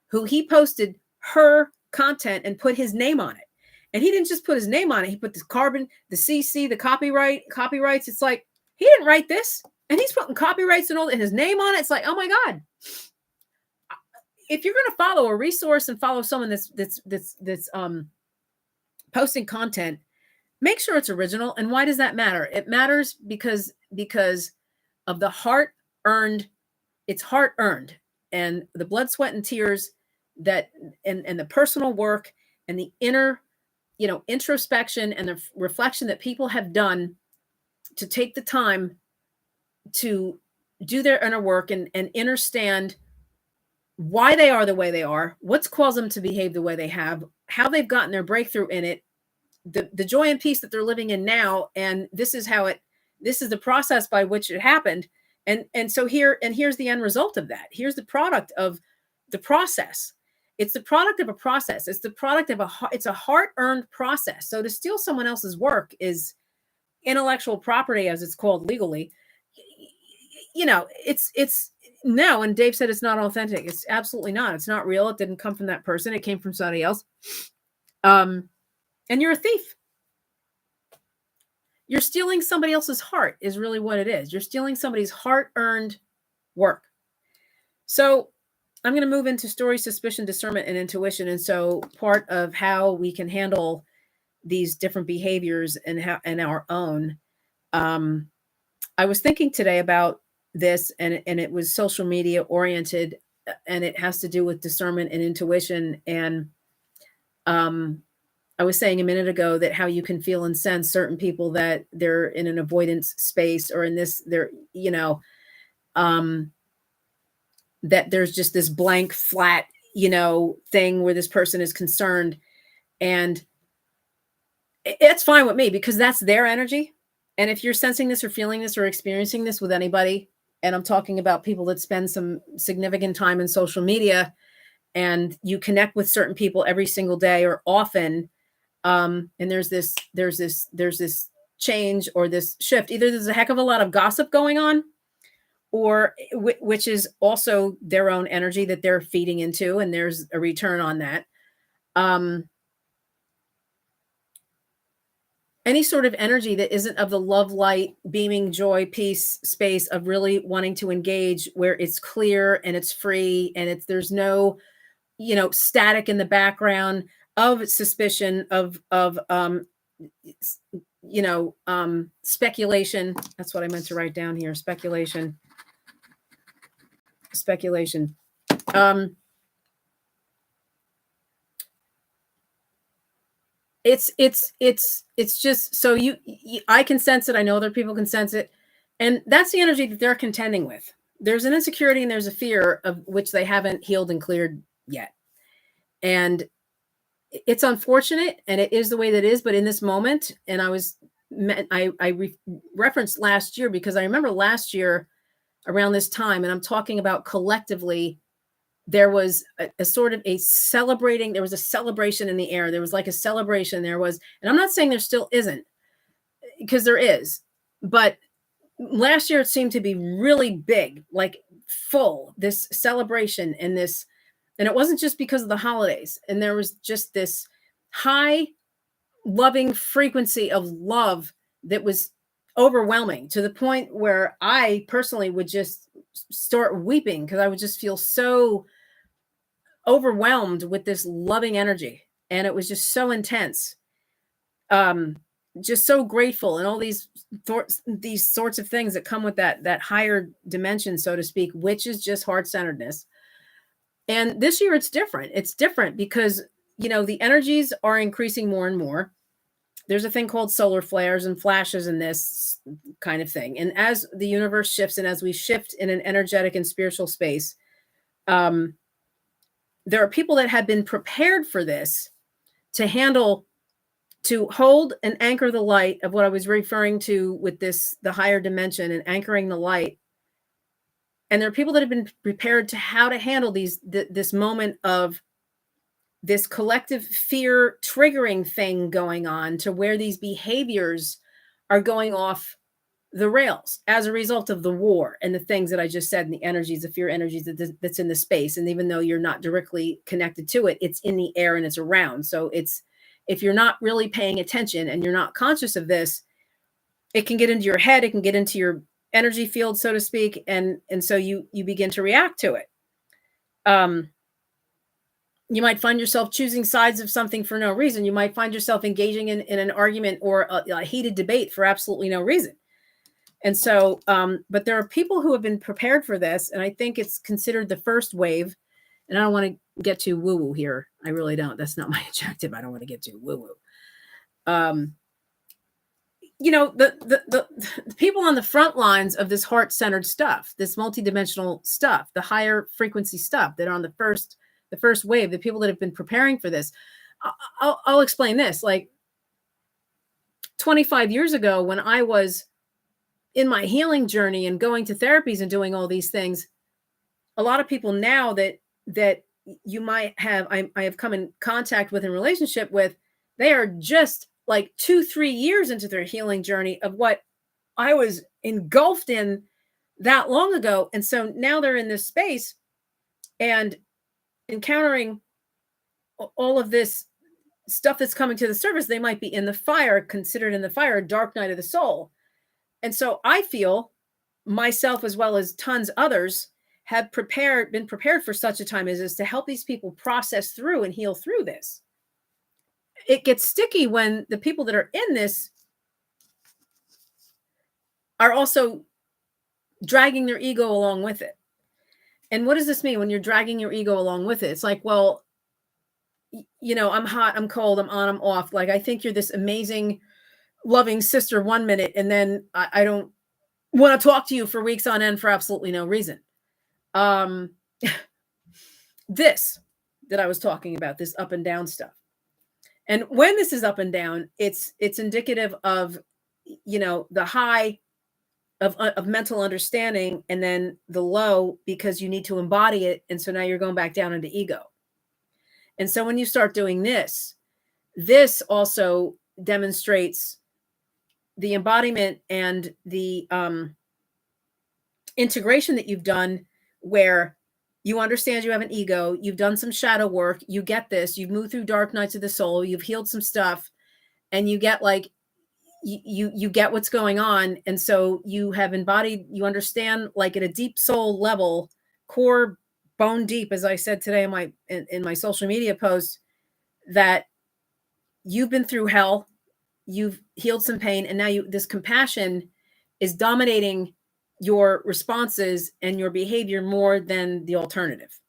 [SPEAKER 1] who he posted her content and put his name on it. And he didn't just put his name on it. He put the carbon, the CC, the copyrights. It's like, he didn't write this, and he's putting copyrights and all and his name on it. It's like, oh my God. If you're going to follow a resource and follow someone that's posting content, make sure it's original. And why does that matter? It matters because of the it's heart earned, and the blood, sweat, and tears that, and the personal work and the inner, you know, introspection and the reflection that people have done to take the time to do their inner work and understand why they are the way they are, what's caused them to behave the way they have, how they've gotten their breakthrough in it, the joy and peace that they're living in now. And this is the process by which it happened. And so here's the end result of that. Here's the product of the process. It's the product of a process. It's the product of it's a heart-earned process. So to steal someone else's work is intellectual property, as it's called legally. You know, it's no, and Dave said it's not authentic. It's absolutely not. It's not real. It didn't come from that person. It came from somebody else. And you're a thief. You're stealing somebody else's heart is really what it is. You're stealing somebody's heart-earned work. So I'm going to move into story, suspicion, discernment, and intuition. And so part of how we can handle these different behaviors and our own. I was thinking today about this, and it was social media oriented, and it has to do with discernment and intuition. And I was saying a minute ago that how you can feel and sense certain people that they're in an avoidance space, or in this, they're, you know, that there's just this blank, flat, you know, thing where this person is concerned. And it's fine with me, because that's their energy. And if you're sensing this or feeling this or experiencing this with anybody, and I'm talking about people that spend some significant time in social media, and you connect with certain people every single day or often, and there's this change or this shift. Either there's a heck of a lot of gossip going on, or which is also their own energy that they're feeding into, and there's a return on that. Any sort of energy that isn't of the love, light, beaming, joy, peace space of really wanting to engage, where it's clear and it's free, and there's no, you know, static in the background of suspicion, of you know, speculation. That's what I meant to write down here. Speculation. It's just, so I can sense it. I know other people can sense it. And that's the energy that they're contending with. There's an insecurity and there's a fear of which they haven't healed and cleared yet. And it's unfortunate and it is the way that it is. But in this moment, and I referenced last year because I remember last year around this time, and I'm talking about collectively, there was a sort of a celebrating, there was a celebration in the air. There was like a celebration. There was, and I'm not saying there still isn't, because there is, but last year it seemed to be really big, like full, this celebration and this, and it wasn't just because of the holidays. And there was just this high loving frequency of love that was overwhelming to the point where I personally would just start weeping because I would just feel so overwhelmed with this loving energy. And it was just so intense. Just so grateful, and all these sorts of things that come with that higher dimension, so to speak, which is just heart-centeredness. And this year it's different. It's different because, the energies are increasing more and more. There's a thing called solar flares and flashes and this kind of thing. And as the universe shifts and as we shift in an energetic and spiritual space, there are people that have been prepared for this to hold and anchor the light of what I was referring to with the higher dimension and anchoring the light. And there are people that have been prepared to how to handle this moment of this collective fear triggering thing going on, to where these behaviors are going off the rails as a result of the war and the things that I just said, and the energies, the fear energies that's in the space. And even though you're not directly connected to it, it's in the air and it's around. So if you're not really paying attention and you're not conscious of this, it can get into your head, it can get into your energy field, so to speak. And so you begin to react to it. You might find yourself choosing sides of something for no reason. You might find yourself engaging in an argument or a heated debate for absolutely no reason. And so, but there are people who have been prepared for this. And I think it's considered the first wave. And I don't want to get too woo-woo here. I really don't. That's not my objective. I don't want to get too woo-woo. The people on the front lines of this heart-centered stuff, this multidimensional stuff, the higher frequency stuff that are on the first wave, the people that have been preparing for this. I'll explain this. Like 25 years ago, when I was in my healing journey and going to therapies and doing all these things, a lot of people now that you might have, I have come in contact with, in relationship with, they are just like 2-3 years into their healing journey of what I was engulfed in that long ago. And so now they're in this space and encountering all of this stuff that's coming to the surface. They might be in the fire, considered in the fire, a dark night of the soul. And so I feel myself, as well as tons others, have been prepared for such a time as this, to help these people process through and heal through this. It gets sticky when the people that are in this are also dragging their ego along with it. And what does this mean when you're dragging your ego along with it? It's like, well, I'm hot, I'm cold, I'm on, I'm off. Like, I think you're this amazing, loving sister one minute, and then I don't want to talk to you for weeks on end for absolutely no reason. This that I was talking about, this up and down stuff. And when this is up and down, it's indicative of, the high of mental understanding, and then the low because you need to embody it. And so now you're going back down into ego. And so when you start doing this also demonstrates the embodiment and the integration that you've done, where you understand you have an ego, you've done some shadow work, you get this, you've moved through dark nights of the soul, you've healed some stuff, and you get like, you get what's going on. And so you have embodied, you understand, like at a deep soul level, core bone deep, as I said today in my social media post, that you've been through hell, you've healed some pain, and now this compassion is dominating your responses and your behavior more than the alternative.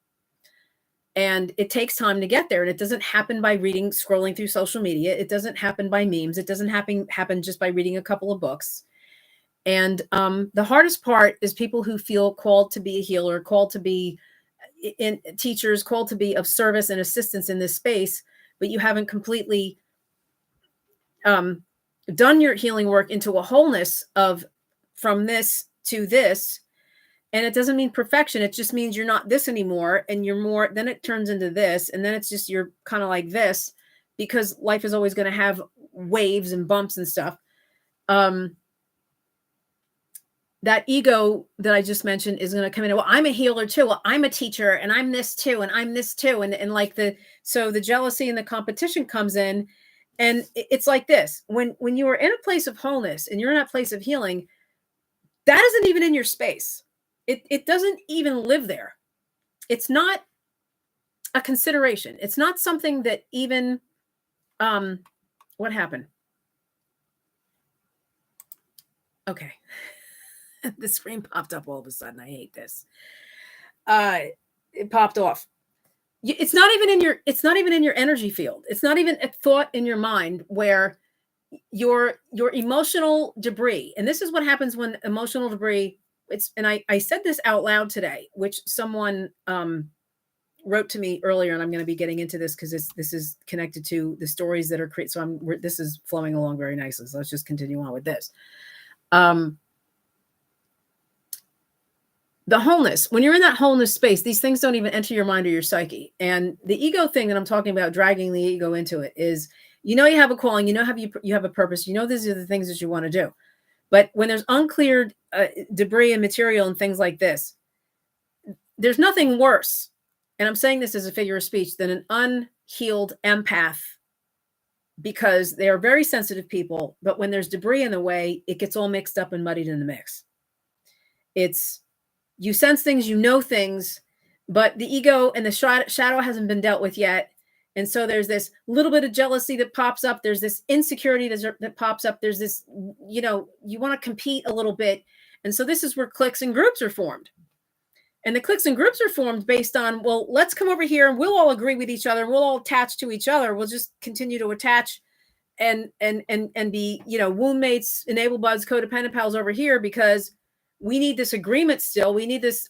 [SPEAKER 1] And it takes time to get there. And it doesn't happen by scrolling through social media. It doesn't happen by memes. It doesn't happen just by reading a couple of books. And the hardest part is people who feel called to be a healer, called to be in teachers, called to be of service and assistance in this space, but you haven't completely done your healing work into a wholeness of from this to this. And it doesn't mean perfection. It just means you're not this anymore, and you're more, then it turns into this, and then it's just you're kind of like this, because life is always going to have waves and bumps and stuff. That ego that I just mentioned is going to come in. Well, I'm a healer too. Well, I'm a teacher, and I'm this too, and I'm this too. And like so the jealousy and the competition comes in, and it's like this. When you are in a place of wholeness and you're in a place of healing, that isn't even in your space. It doesn't even live there. It's not a consideration. It's not something that even, what happened? Okay. The screen popped up all of a sudden. I hate this. It popped off. It's not even in your energy field. It's not even a thought in your mind where your emotional debris, and this is what happens when emotional debris, and I said this out loud today, which someone wrote to me earlier, and I'm going to be getting into this because this is connected to the stories that are created. So this is flowing along very nicely. So let's just continue on with this. The wholeness, when you're in that wholeness space, these things don't even enter your mind or your psyche. And the ego thing that I'm talking about, dragging the ego into it, is, you have a calling, you have a purpose, these are the things that you want to do. But when there's uncleared debris and material and things like this, there's nothing worse, and I'm saying this as a figure of speech, than an unhealed empath, because they are very sensitive people, but when there's debris in the way, it gets all mixed up and muddied in the mix. You sense things, things, but the ego and the shadow hasn't been dealt with yet. And so there's this little bit of jealousy that pops up. There's this insecurity that pops up. There's this, you want to compete a little bit. And so this is where cliques and groups are formed. And the cliques and groups are formed based on, well, let's come over here and we'll all agree with each other. We'll all attach to each other. We'll just continue to attach and be, womb mates, enable buds, codependent pals over here, because we need this agreement still. We need this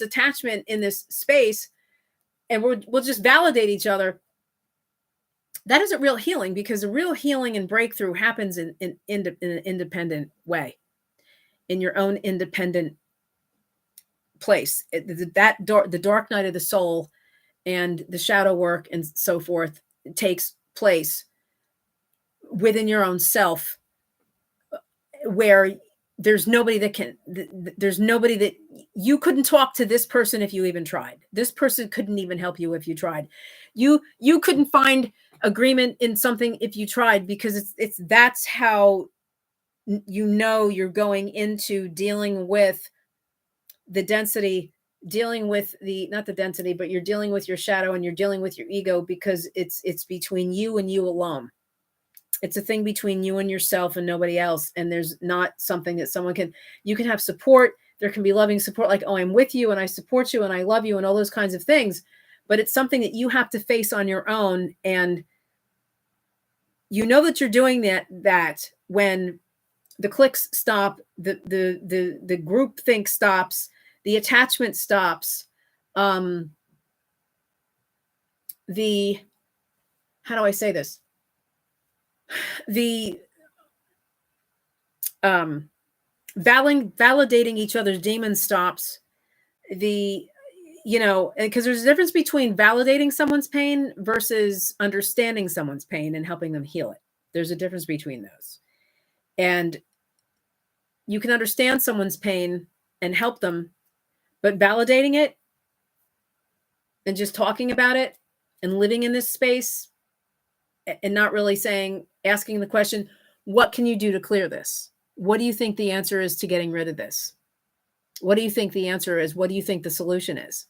[SPEAKER 1] attachment in this space, and we'll just validate each other. That isn't real healing, because the real healing and breakthrough happens in an independent way, in your own independent place. The dark night of the soul and the shadow work and so forth takes place within your own self, where there's nobody that you couldn't talk to this person if you even tried. This person couldn't even help you if you tried. You couldn't find agreement in something if you tried, because that's how you're going into dealing with the density, dealing with not the density, but you're dealing with your shadow and you're dealing with your ego, because it's between you and you alone. It's a thing between you and yourself and nobody else. And there's not something that you can have support. There can be loving support, like, oh, I'm with you and I support you and I love you and all those kinds of things. But it's something that you have to face on your own. And that you're doing that when the cliques stop, the group think stops, the attachment stops, how do I say this? The validating each other's demons stops. Because there's a difference between validating someone's pain versus understanding someone's pain and helping them heal it. There's a difference between those. And you can understand someone's pain and help them, but validating it and just talking about it and living in this space and not really asking the question, what can you do to clear this? What do you think the answer is to getting rid of this? What do you think the answer is? What do you think the solution is?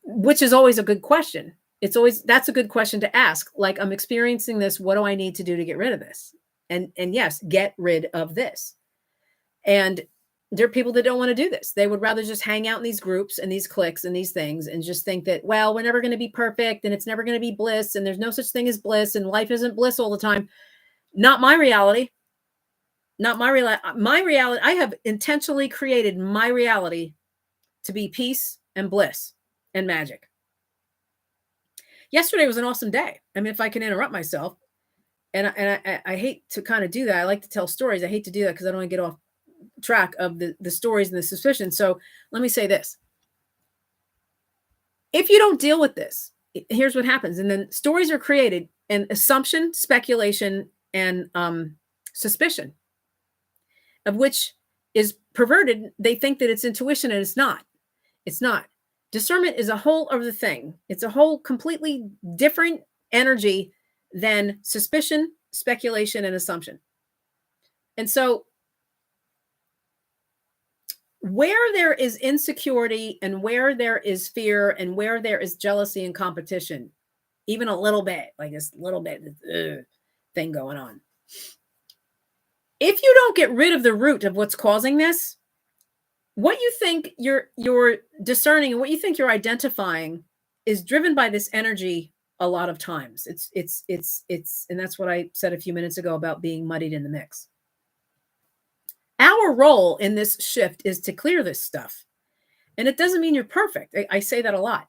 [SPEAKER 1] Which is always a good question. That's a good question to ask. Like, I'm experiencing this. What do I need to do to get rid of this? And yes, get rid of this. And there are people that don't want to do this. They would rather just hang out in these groups and these cliques and these things and just think that, well, we're never going to be perfect and it's never going to be bliss and there's no such thing as bliss and life isn't bliss all the time. Not my reality. Not my reality. My reality, I have intentionally created my reality to be peace and bliss and magic. Yesterday was an awesome day. I mean, if I can interrupt myself, and I hate to kind of do that. I like to tell stories. I hate to do that because I don't want to get off track of the stories and the suspicions. So let me say this. If you don't deal with this, here's what happens. And then stories are created, and assumption, speculation, and suspicion, of which is perverted. They think that it's intuition, and it's not. It's not. Discernment is a whole other thing. It's a whole completely different energy than suspicion, speculation, and assumption. And so where there is insecurity and where there is fear and where there is jealousy and competition, even a little bit, like this little bit thing going on, if you don't get rid of the root of what's causing this, what you think you're discerning and what you think you're identifying is driven by this energy a lot of times. It's and that's what I said a few minutes ago about being muddied in the mix. Our role in this shift is to clear this stuff. And it doesn't mean you're perfect. I say that a lot.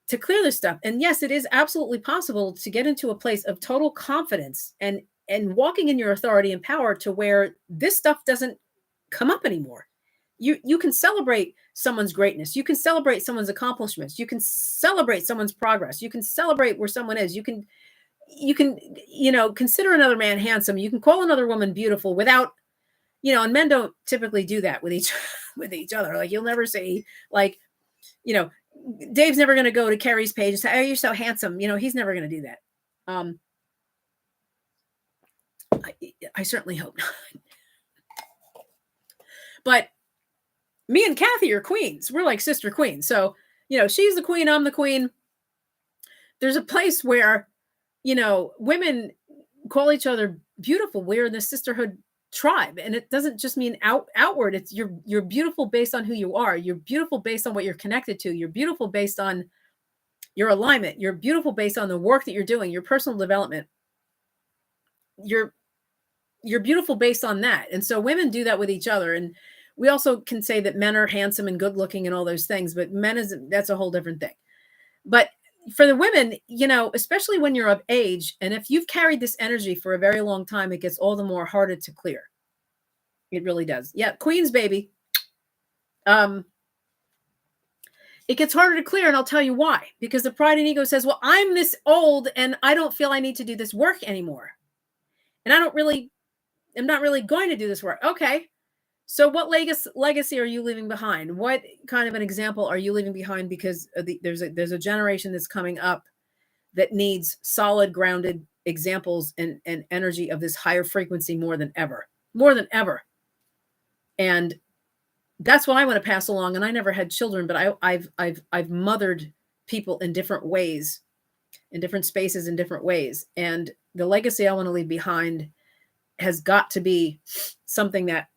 [SPEAKER 1] To clear this stuff. And yes, it is absolutely possible to get into a place of total confidence and walking in your authority and power to where this stuff doesn't come up anymore. You can celebrate someone's greatness. You can celebrate someone's accomplishments. You can celebrate someone's progress. You can celebrate where someone is. You can consider another man handsome. You can call another woman beautiful without, and men don't typically do that with each other. Like, you'll never see, like, Dave's never going to go to Carrie's page and say, "Oh, you're so handsome." He's never going to do that. I certainly hope not. But me and Kathy are queens. We're like sister queens. So, she's the queen, I'm the queen. There's a place where, women call each other beautiful. We're in the sisterhood tribe. And it doesn't just mean outward. It's you're beautiful based on who you are. You're beautiful based on what you're connected to. You're beautiful based on your alignment. You're beautiful based on the work that you're doing, your personal development. You're beautiful based on that. And so women do that with each other. And we also can say that men are handsome and good looking and all those things, but that's a whole different thing. But for the women, especially when you're of age, and if you've carried this energy for a very long time, it gets all the more harder to clear. It really does. Yeah. Queens, baby. It gets harder to clear. And I'll tell you why, because the pride and ego says, well, I'm this old and I don't feel I need to do this work anymore. And I'm not really going to do this work. Okay. So what legacy are you leaving behind? What kind of an example are you leaving behind? Because there's a generation that's coming up that needs solid, grounded examples and energy of this higher frequency more than ever. And that's what I want to pass along. And I never had children, but I've mothered people in different ways, in different spaces, in different ways. And the legacy I want to leave behind has got to be something that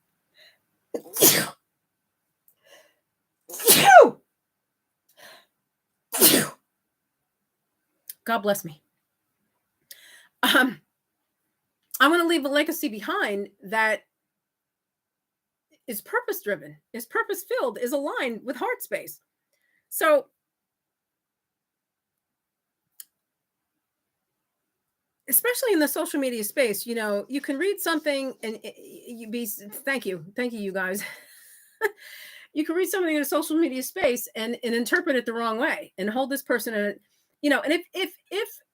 [SPEAKER 1] God bless me. I want to leave a legacy behind that is purpose driven, is purpose filled, is aligned with heart space. So especially in the social media space, you can read something and thank you, you guys. You can read something in a social media space and interpret it the wrong way and hold this person in and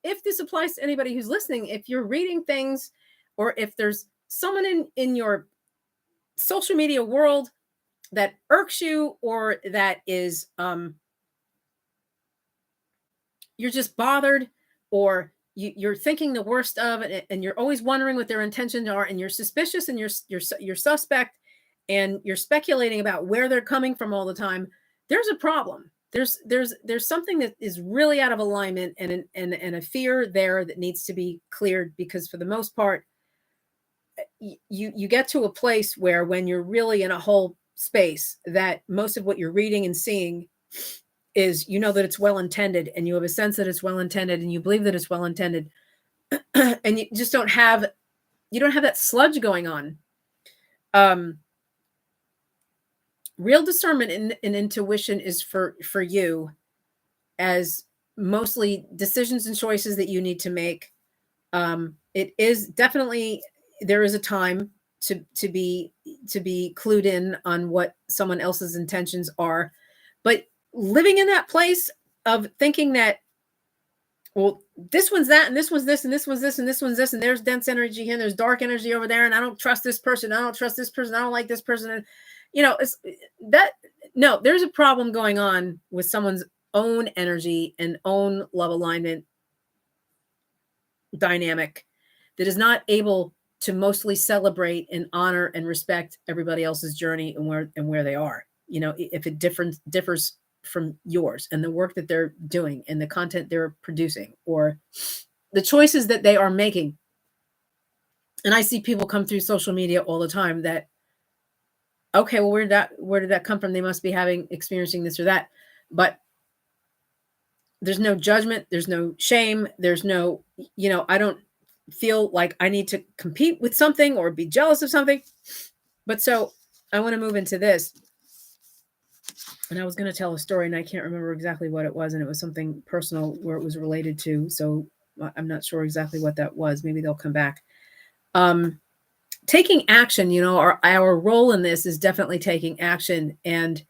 [SPEAKER 1] if this applies to anybody who's listening, if you're reading things or if there's someone in your social media world that irks you or that is you're just bothered, or you're thinking the worst of it, and you're always wondering what their intentions are, and you're suspicious and you're suspect, and you're speculating about where they're coming from all the time, there's a problem. There's something that is really out of alignment and a fear there that needs to be cleared, because for the most part, you get to a place where when you're really in a whole space, that most of what you're reading and seeing is, that it's well-intended, and you have a sense that it's well-intended, and you believe that it's well-intended, and you just don't have that sludge going on. Real discernment and intuition is for you as mostly decisions and choices that you need to make. It is definitely, there is a time to be clued in on what someone else's intentions are, but living in that place of thinking that, well, this one's that, and this one's this, and this one's this, and this one's this, and there's dense energy here, and there's dark energy over there, and I don't trust this person, I don't trust this person, I don't like this person, and it's that. No, there's a problem going on with someone's own energy and own love alignment dynamic that is not able to mostly celebrate and honor and respect everybody else's journey and where they are. If it differs from yours and the work that they're doing and the content they're producing or the choices that they are making. And I see people come through social media all the time that, okay, well, where did that come from? They must be experiencing this or that. But there's no judgment. There's no shame. There's no, I don't feel like I need to compete with something or be jealous of something. But so I want to move into this. And I was going to tell a story and I can't remember exactly what it was. And it was something personal where it was related to. So I'm not sure exactly what that was. Maybe they'll come back. Taking action, our role in this is definitely taking action. And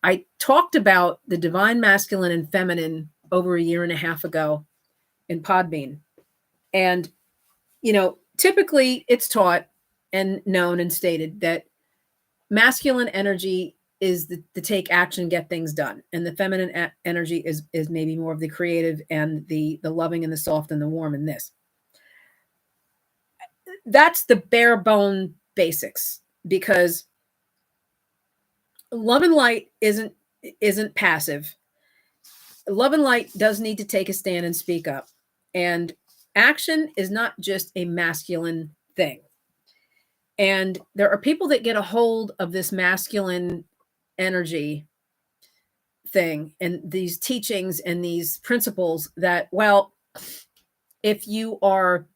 [SPEAKER 1] I talked about the divine masculine and feminine over a year and a half ago in Podbean. And, typically it's taught and known and stated that masculine energy is the take action, get things done. And the feminine energy is maybe more of the creative and the loving and the soft and the warm in this. That's the bare bone basics, because love and light isn't passive. Love and light does need to take a stand and speak up. And action is not just a masculine thing. And there are people that get a hold of this masculine energy thing and these teachings and these principles that, well, if you are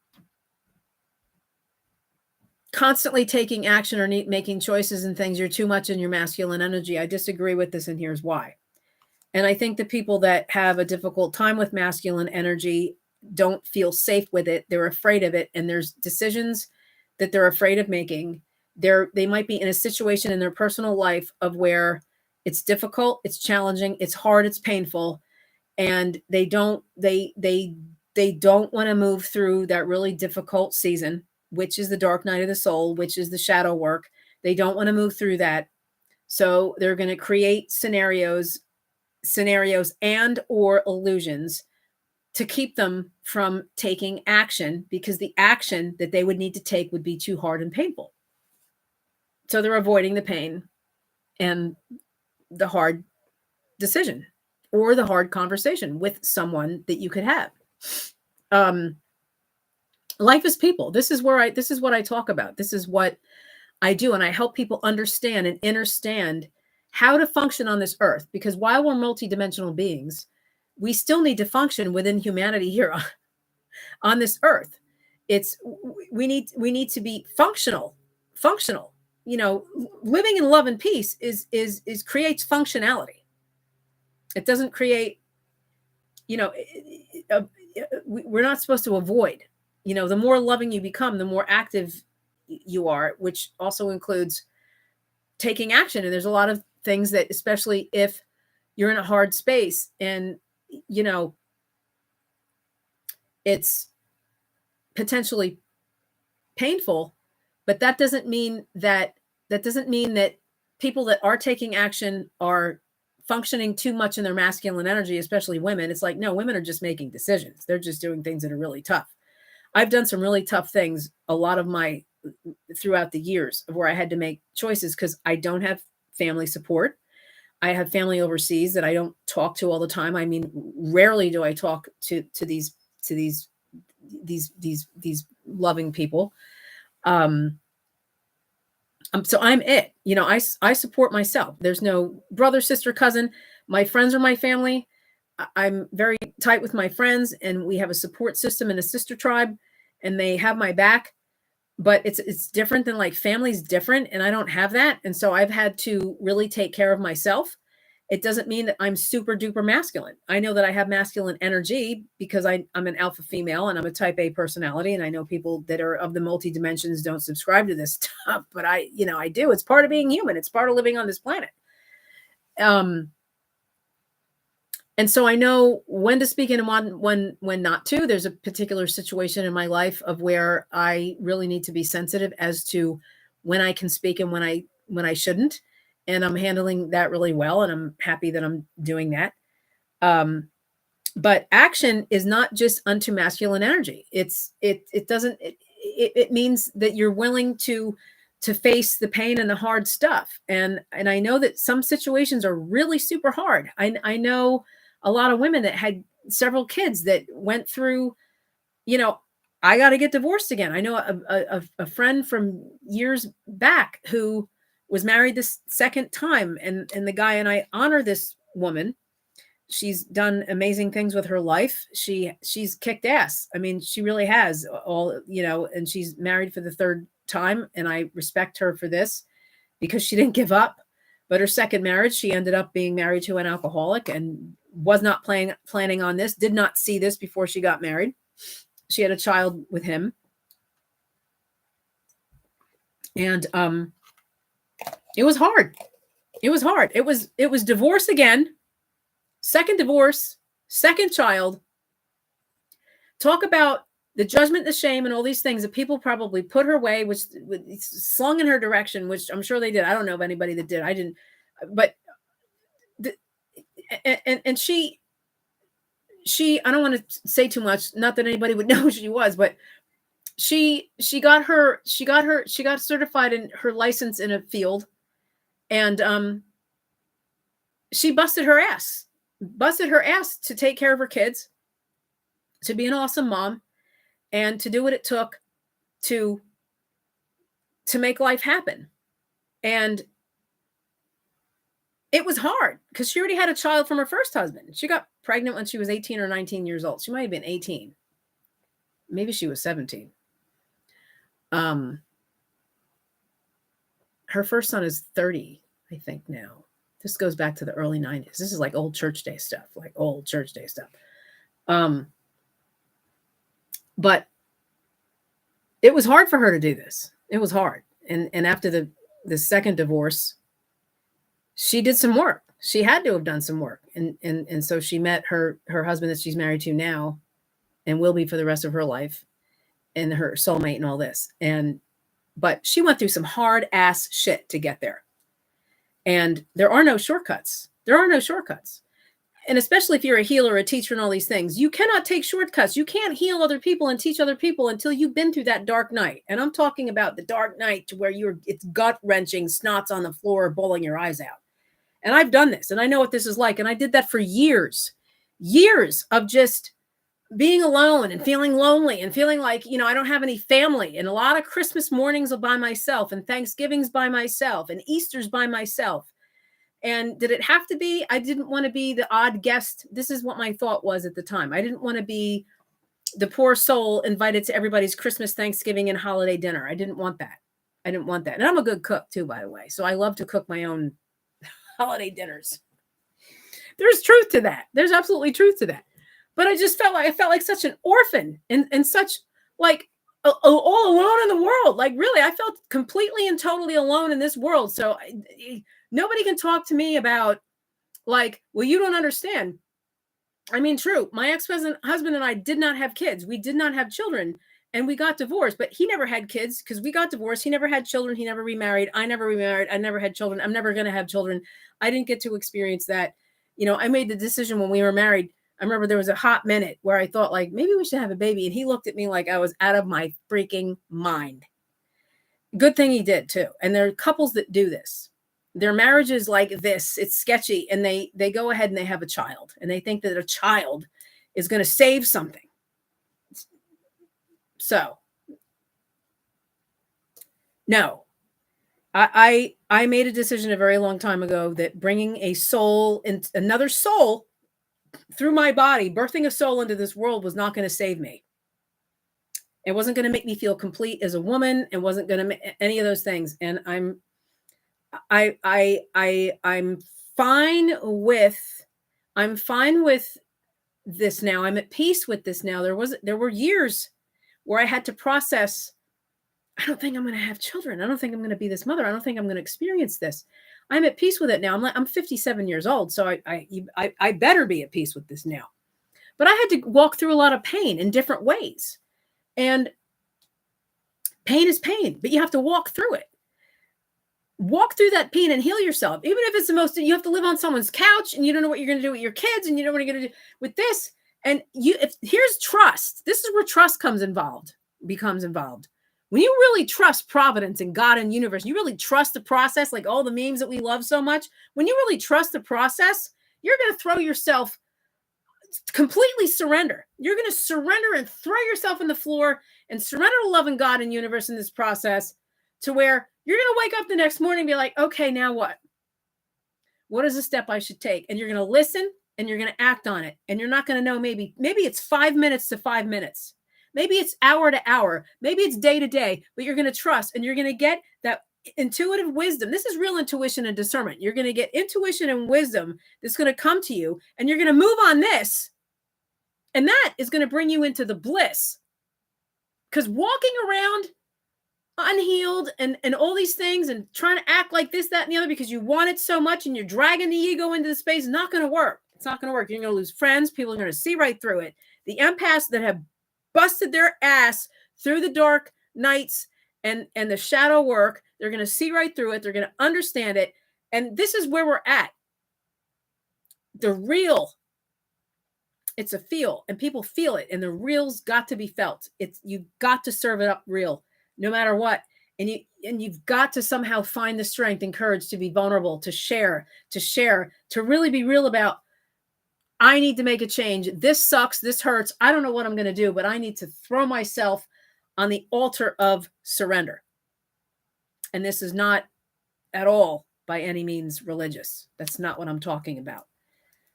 [SPEAKER 1] constantly taking action or making choices and things, you're too much in your masculine energy. I disagree with this, and here's why. And I think the people that have a difficult time with masculine energy don't feel safe with it. They're afraid of it. And there's decisions that they're afraid of making. They might be in a situation in their personal life of where it's difficult, it's challenging, it's hard, it's painful. And they don't want to move through that really difficult season, which is the dark night of the soul, which is the shadow work. They don't want to move through that. So they're going to create scenarios and or illusions to keep them from taking action, because the action that they would need to take would be too hard and painful. So they're avoiding the pain and the hard decision or the hard conversation with someone that you could have. Life is people. This is what I talk about. This is what I do. And I help people understand and understand how to function on this earth, because while we're multidimensional beings, we still need to function within humanity here on this earth. We need to be functional. Living in love and peace is creates functionality. It doesn't create, we're not supposed to avoid. The more loving you become, the more active you are, which also includes taking action. And there's a lot of things that, especially if you're in a hard space and, it's potentially painful, but that doesn't mean that people that are taking action are functioning too much in their masculine energy, especially women. It's like, no, women are just making decisions. They're just doing things that are really tough. I've done some really tough things throughout the years of where I had to make choices because I don't have family support. I have family overseas that I don't talk to all the time. I mean, rarely do I talk to these loving people. So I'm it. I support myself. There's no brother, sister, cousin. My friends are my family. I'm very tight with my friends, and we have a support system and a sister tribe, and they have my back. but it's different than like family's different, and I don't have that. And so I've had to really take care of myself. It doesn't mean that I'm super duper masculine. I know that I have masculine energy because I'm an alpha female and I'm a type A personality. And I know people that are of the multi dimensions don't subscribe to this stuff, but I do. It's part of being human. It's part of living on this planet. And so I know when to speak and when not to. There's a particular situation in my life of where I really need to be sensitive as to when I can speak and when I shouldn't. And I'm handling that really well, and I'm happy that I'm doing that. But action is not just unto masculine energy. It means that you're willing to face the pain and the hard stuff. And I know that some situations are really super hard. I know a lot of women that had several kids that went through, I got to get divorced again. I know a friend from years back who was married this second time, and the guy, and I honor this woman. She's done amazing things with her life. She's kicked ass. I mean, she really has and she's married for the third time, and I respect her for this because she didn't give up. But her second marriage, she ended up being married to an alcoholic and was not planning on this, did not see this before she got married. She had a child with him. And it was hard. It was hard. It was divorce again. Second divorce, second child. Talk about the judgment, the shame, and all these things that people probably put her way, which slung in her direction, which I'm sure they did. I don't know of anybody that did. I didn't. But and she I don't want to say too much, not that anybody would know who she was, but she got certified in her license in a field, and she busted her ass to take care of her kids, to be an awesome mom, and to do what it took to make life happen. And it was hard because she already had a child from her first husband. She got pregnant when she was 18 or 19 years old. She might have been 18. Maybe she was 17. Her first son is 30, I think now. This goes back to the early 90s. This is like old church day stuff, But it was hard for her to do this. It was hard. And after the second divorce, she did some work. She had to have done some work. And so she met her husband that she's married to now and will be for the rest of her life, and her soulmate and all this. But she went through some hard ass shit to get there. And there are no shortcuts. And especially if you're a healer, a teacher, and all these things, you cannot take shortcuts. You can't heal other people and teach other people until you've been through that dark night. And I'm talking about the dark night to where it's gut wrenching, snots on the floor, bawling your eyes out. And I've done this, and I know what this is like. And I did that for years of just being alone and feeling lonely and feeling like, I don't have any family, and a lot of Christmas mornings by myself, and Thanksgivings by myself, and Easter's by myself. And did it have to be? I didn't want to be the odd guest. This is what my thought was at the time. I didn't want to be the poor soul invited to everybody's Christmas, Thanksgiving, and holiday dinner. I didn't want that. And I'm a good cook too, by the way. So I love to cook my own holiday dinners. There's truth to that. There's absolutely truth to that. But I just felt like such an orphan and such like all alone in the world. Like really, I felt completely and totally alone in this world. So nobody can talk to me about like, well, you don't understand. I mean, true. My ex-husband and I did not have kids. We did not have children, and we got divorced, but he never had kids because we got divorced. He never had children. He never remarried. I never remarried. I never had children. I'm never going to have children. I didn't get to experience that. I made the decision when we were married. I remember there was a hot minute where I thought like, maybe we should have a baby. And he looked at me like I was out of my freaking mind. Good thing he did too. And there are couples that do this. Their marriage is like this. It's sketchy. And they go ahead and they have a child. And they think that a child is going to save something. So, no. I made a decision a very long time ago that bringing a soul, another soul through my body, birthing a soul into this world was not going to save me. It wasn't going to make me feel complete as a woman. It wasn't going to make any of those things. And I'm fine with I'm fine with this now. I'm at peace with this now. There were years where I had to process, I don't think I'm going to have children. I don't think I'm going to be this mother. I don't think I'm going to experience this. I'm at peace with it now. I'm 57 years old, so I better be at peace with this now. But I had to walk through a lot of pain in different ways. And pain is pain, but you have to walk through it. Walk through that pain and heal yourself. Even if it's you have to live on someone's couch and you don't know what you're going to do with your kids and you don't know what you're going to do with this. And here's trust. This is where trust becomes involved. When you really trust providence and God and universe, you really trust the process, like all the memes that we love so much. When you really trust the process, you're going to throw yourself, completely surrender. You're going to surrender and throw yourself on the floor and surrender to love and God and universe in this process, to where you're going to wake up the next morning and be like, okay, now what? What is the step I should take? And you're going to listen and you're going to act on it. And you're not going to know, maybe it's 5 minutes to 5 minutes. Maybe it's hour to hour. Maybe it's day to day, but you're going to trust and you're going to get that intuitive wisdom. This is real intuition and discernment. You're going to get intuition and wisdom that's going to come to you, and you're going to move on this. And that is going to bring you into the bliss. Because walking around unhealed and all these things and trying to act like this, that, and the other because you want it so much and you're dragging the ego into the space, is not going to work. It's not going to work. You're going to lose friends. People are going to see right through it. The empaths that have busted their ass through the dark nights and the shadow work, they're going to see right through it. They're going to understand it. And this is where we're at. The real, it's a feel, and people feel it, and the real's got to be felt. You got to serve it up real, no matter what. And you've got to somehow find the strength and courage to be vulnerable, to share, to really be real about, I need to make a change. This sucks. This hurts. I don't know what I'm going to do, but I need to throw myself on the altar of surrender. And this is not at all by any means religious. That's not what I'm talking about.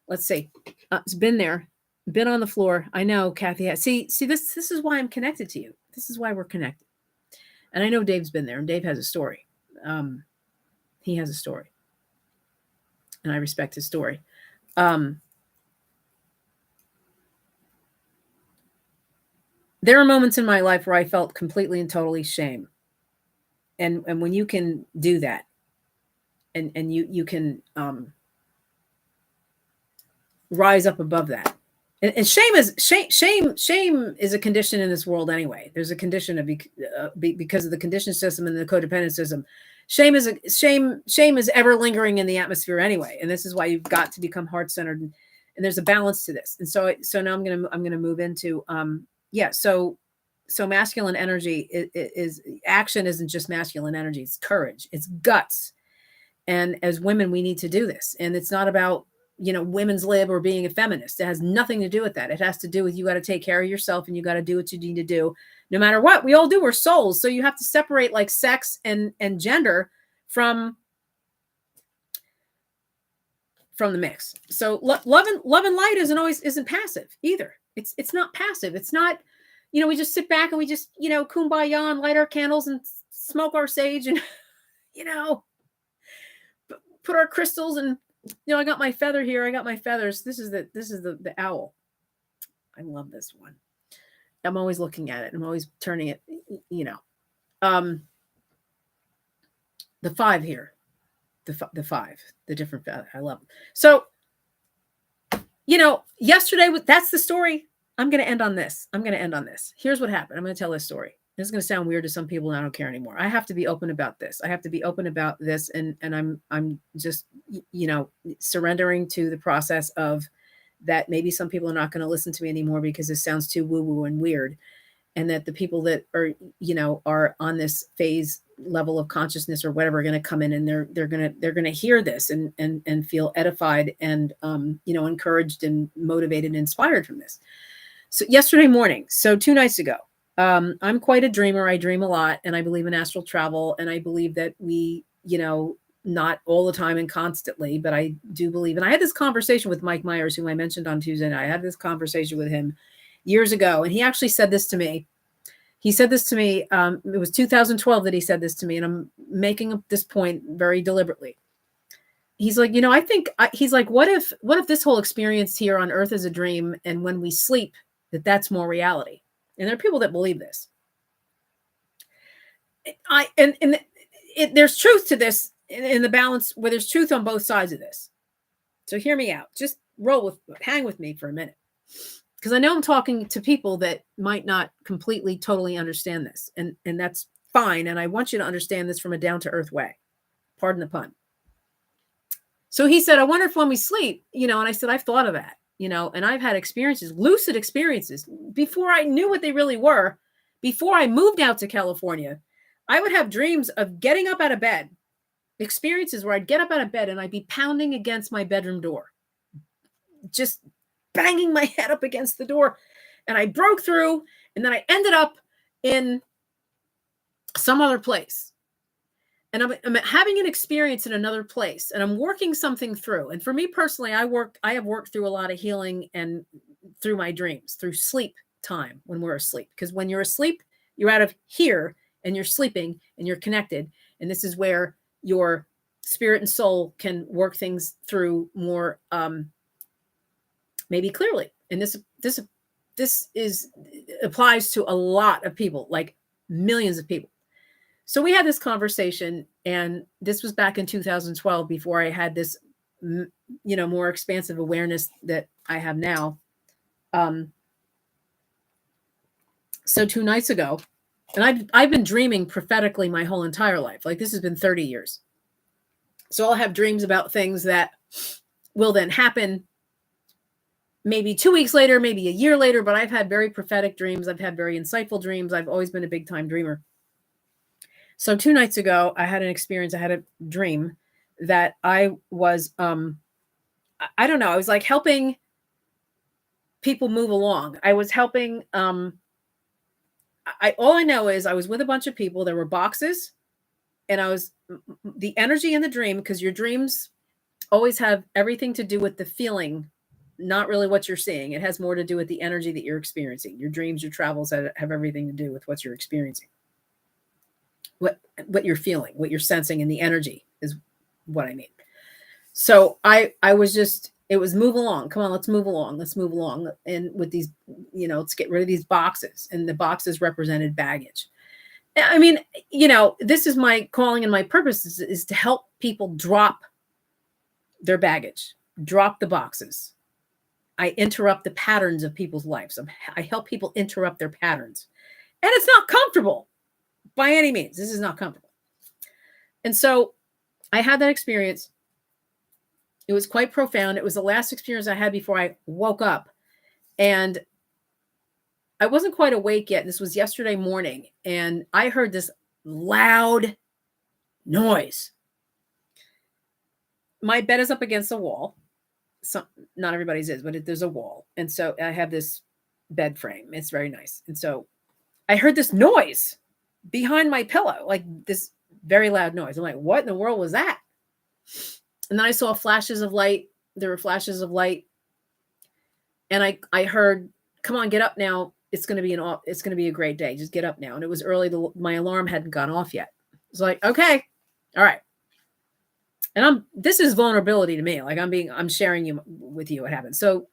[SPEAKER 1] Let's see. It's been there, been on the floor. I know Kathy has. See, this is why I'm connected to you. This is why we're connected. And I know Dave's been there, and Dave has a story. He has a story. And I respect his story. There are moments in my life where I felt completely and totally shame. And when you can do that, and you can rise up above that. And shame is a condition in this world anyway. There's a condition of because of the condition system and the codependent system. Shame is ever lingering in the atmosphere anyway. And this is why you've got to become heart-centered. And there's a balance to this. And so now I'm gonna move into So masculine energy is action. Isn't just masculine energy. It's courage. It's guts. And as women, we need to do this. And it's not about, women's lib or being a feminist. It has nothing to do with that. It has to do with, you got to take care of yourself and you got to do what you need to do no matter what. We all do. We're souls. So you have to separate like sex and gender from the mix. So love and light isn't passive either. It's not passive. It's not, we just sit back and we just, kumbaya and light our candles and smoke our sage and, put our crystals and, I got my feather here. I got my feathers. This is the owl. I love this one. I'm always looking at it. I'm always turning it, the 5 here, the 5, the different feather. I love them. So, yesterday, that's the story. I'm going to end on this. Here's what happened. I'm going to tell this story. This is going to sound weird to some people, and I don't care anymore. I have to be open about this. And I'm just, surrendering to the process of that. Maybe some people are not going to listen to me anymore because this sounds too woo-woo and weird. And that the people that are, are on this phase level of consciousness or whatever are going to come in, and they're going to hear this and feel edified and, encouraged and motivated and inspired from this. So yesterday morning, so 2 nights ago, I'm quite a dreamer. I dream a lot, and I believe in astral travel. And I believe that we, not all the time and constantly, but I do believe. And I had this conversation with Mike Myers, whom I mentioned on Tuesday night. I had this conversation with him years ago. And he actually said this to me. He said this to me. It was 2012 that he said this to me, and I'm making this point very deliberately. He's like, I think he's like, what if this whole experience here on Earth is a dream, and when we sleep, that's more reality? And there are people that believe this. There's truth to this in the balance where there's truth on both sides of this. So hear me out. Just hang with me for a minute, because I know I'm talking to people that might not completely, totally understand this, and that's fine. And I want you to understand this from a down to earth way. Pardon the pun. So he said, I wonder if when we sleep, and I said, I've thought of that, and I've had experiences, lucid experiences, before I knew what they really were. Before I moved out to California, I would have dreams of getting up out of bed, experiences where I'd get up out of bed and I'd be pounding against my bedroom door, just banging my head up against the door. And I broke through, and then I ended up in some other place. And I'm having an experience in another place, and I'm working something through. And for me personally, I have worked through a lot of healing and through my dreams, through sleep time when we're asleep. Because when you're asleep, you're out of here and you're sleeping and you're connected. And this is where your spirit and soul can work things through more, maybe clearly. And this applies to a lot of people, like millions of people. So we had this conversation, and this was back in 2012, before I had this, more expansive awareness that I have now. So 2 nights ago, and I've been dreaming prophetically my whole entire life. Like, this has been 30 years. So I'll have dreams about things that will then happen maybe 2 weeks later, maybe a year later, but I've had very prophetic dreams. I've had very insightful dreams. I've always been a big time dreamer. So 2 nights ago, I had an experience. I had a dream that I was, I don't know, I was like helping people move along. I was helping, all I know is I was with a bunch of people. There were boxes, and the energy in the dream, because your dreams always have everything to do with the feeling, not really what you're seeing. It has more to do with the energy that you're experiencing. Your dreams, your travels have everything to do with what you're experiencing. What you're feeling, what you're sensing, and the energy is what I mean. So I was just, it was move along. Come on, let's move along. Let's move along. And with these, let's get rid of these boxes. And the boxes represented baggage. I mean, this is my calling and my purpose is to help people drop their baggage, drop the boxes. I interrupt the patterns of people's lives. I help people interrupt their patterns. And it's not comfortable. By any means, this is not comfortable. And so I had that experience. It was quite profound. It was the last experience I had before I woke up. And I wasn't quite awake yet. This was yesterday morning. And I heard this loud noise. My bed is up against a wall. Not everybody's is, but there's a wall. And so I have this bed frame. It's very nice. And so I heard this noise behind my pillow, like this very loud noise. I'm like, what in the world was that? And then I saw flashes of light. There were flashes of light. And I heard, come on, get up now. It's going to be a great day. Just get up now. And it was early. My alarm hadn't gone off yet. It's like, okay, all right. And this is vulnerability to me. Like I'm sharing with you what happened. So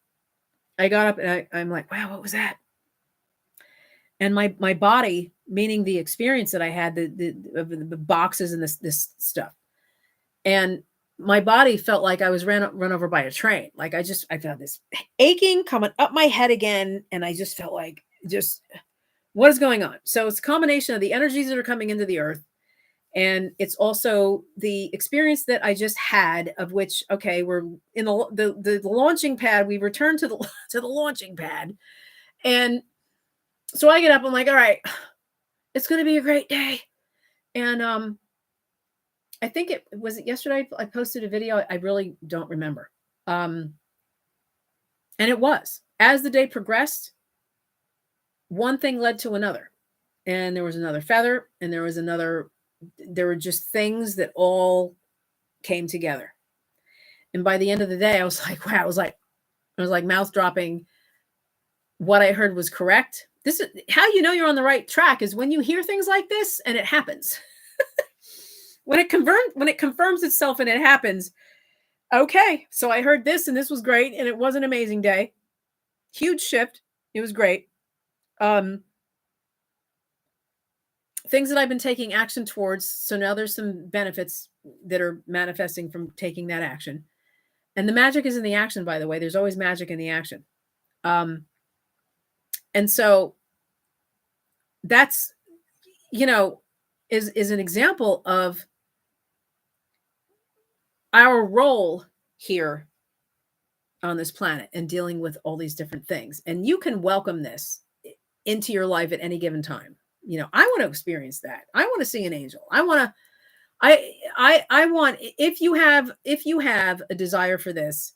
[SPEAKER 1] I got up and I'm like, wow, what was that? And my body, meaning the experience that I had, the boxes and this stuff, and my body felt like I was run over by a train. Like I felt this aching coming up my head again, and I just felt like, what is going on? So it's a combination of the energies that are coming into the earth, and it's also the experience that I just had, of which, okay, we're in the launching pad. We returned to the launching pad, and so I get up. I'm like, all right, it's going to be a great day. And I think it was yesterday. I posted a video. I really don't remember. And it was, as the day progressed, one thing led to another, and there was another feather, and there were just things that all came together. And by the end of the day, I was like, wow, I was like mouth dropping. What I heard was correct. This is how you know you're on the right track, is when you hear things like this and it happens. When it confirms itself and it happens. Okay, so I heard this and this was great and it was an amazing day. Huge shift. It was great. Things that I've been taking action towards. So now there's some benefits that are manifesting from taking that action. And the magic is in the action, by the way. There's always magic in the action. And so that's, is an example of our role here on this planet and dealing with all these different things. And you can welcome this into your life at any given time. I want to experience that. I want to see an angel. I want, if you have a desire for this,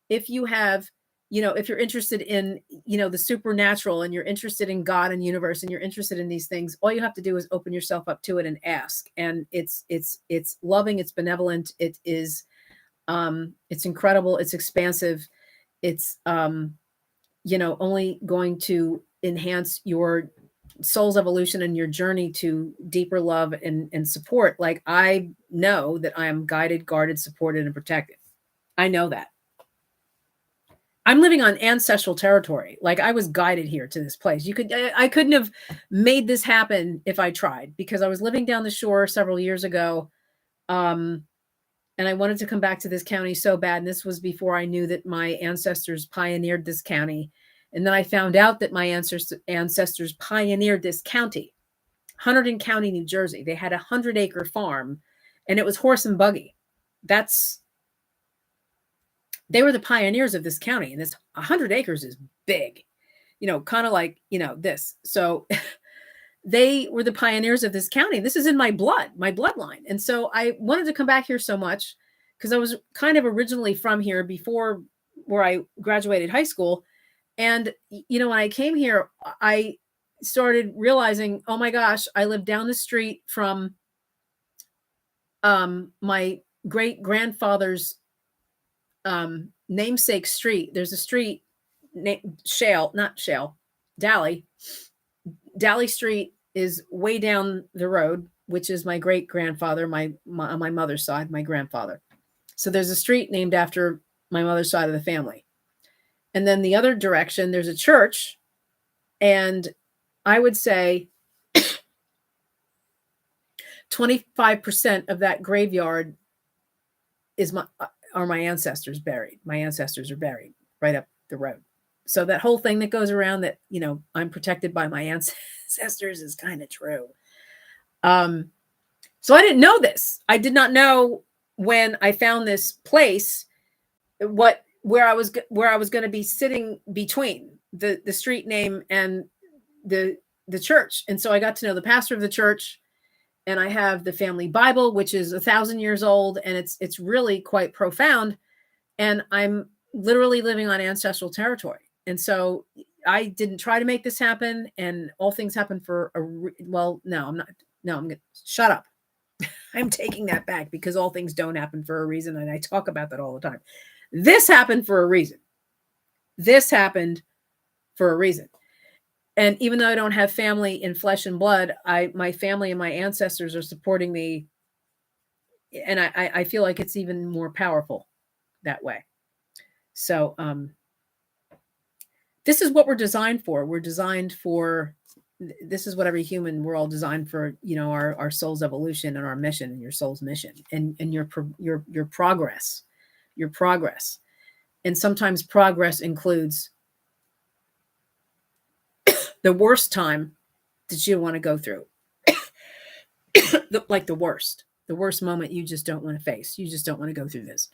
[SPEAKER 1] if you have, if you're interested in, the supernatural, and you're interested in God and universe, and you're interested in these things, all you have to do is open yourself up to it and ask. And it's loving, it's benevolent. It is, it's incredible. It's expansive. It's, only going to enhance your soul's evolution and your journey to deeper love and support. Like, I know that I am guided, guarded, supported, and protected. I know that. I'm living on ancestral territory. Like, I was guided here to this place. I couldn't have made this happen if I tried, because I was living down the shore several years ago. And I wanted to come back to this county so bad. And this was before I knew that my ancestors pioneered this county. And then I found out that my ancestors pioneered this county, Hunterdon County, New Jersey. They had a 100-acre farm, and it was horse and buggy. They were the pioneers of this county, and this 100 acres is big, kind of like, this. So they were the pioneers of this county. This is in my bloodline. And so I wanted to come back here so much because I was kind of originally from here before, where I graduated high school. And, when I came here, I started realizing, oh my gosh, I live down the street from my great grandfather's namesake street. There's a street named Dally. Dally Street is way down the road, which is my great grandfather, on my mother's side, my grandfather. So there's a street named after my mother's side of the family. And then the other direction, there's a church. And I would say 25% of that graveyard are my ancestors buried. My ancestors are buried right up the road. So that whole thing that goes around that, I'm protected by my ancestors is kind of true. So I didn't know this. I did not know when I found this place, where I was going to be sitting between the street name and the church. And so I got to know the pastor of the church, and I have the family Bible, which is 1,000 years old. And it's really quite profound. And I'm literally living on ancestral territory. And so I didn't try to make this happen, and all things happen for no, I'm not. No, I'm going to shut up. I'm taking that back, because all things don't happen for a reason. And I talk about that all the time. This happened for a reason. This happened for a reason. And even though I don't have family in flesh and blood, my family and my ancestors are supporting me. And I feel like it's even more powerful that way. So this is what we're designed for. This is what every human, we're all designed for, our soul's evolution and our mission, and your soul's mission, and your progress. Your progress. And sometimes progress includes the worst time that you want to go through. Like the worst moment you just don't want to face. You just don't want to go through this.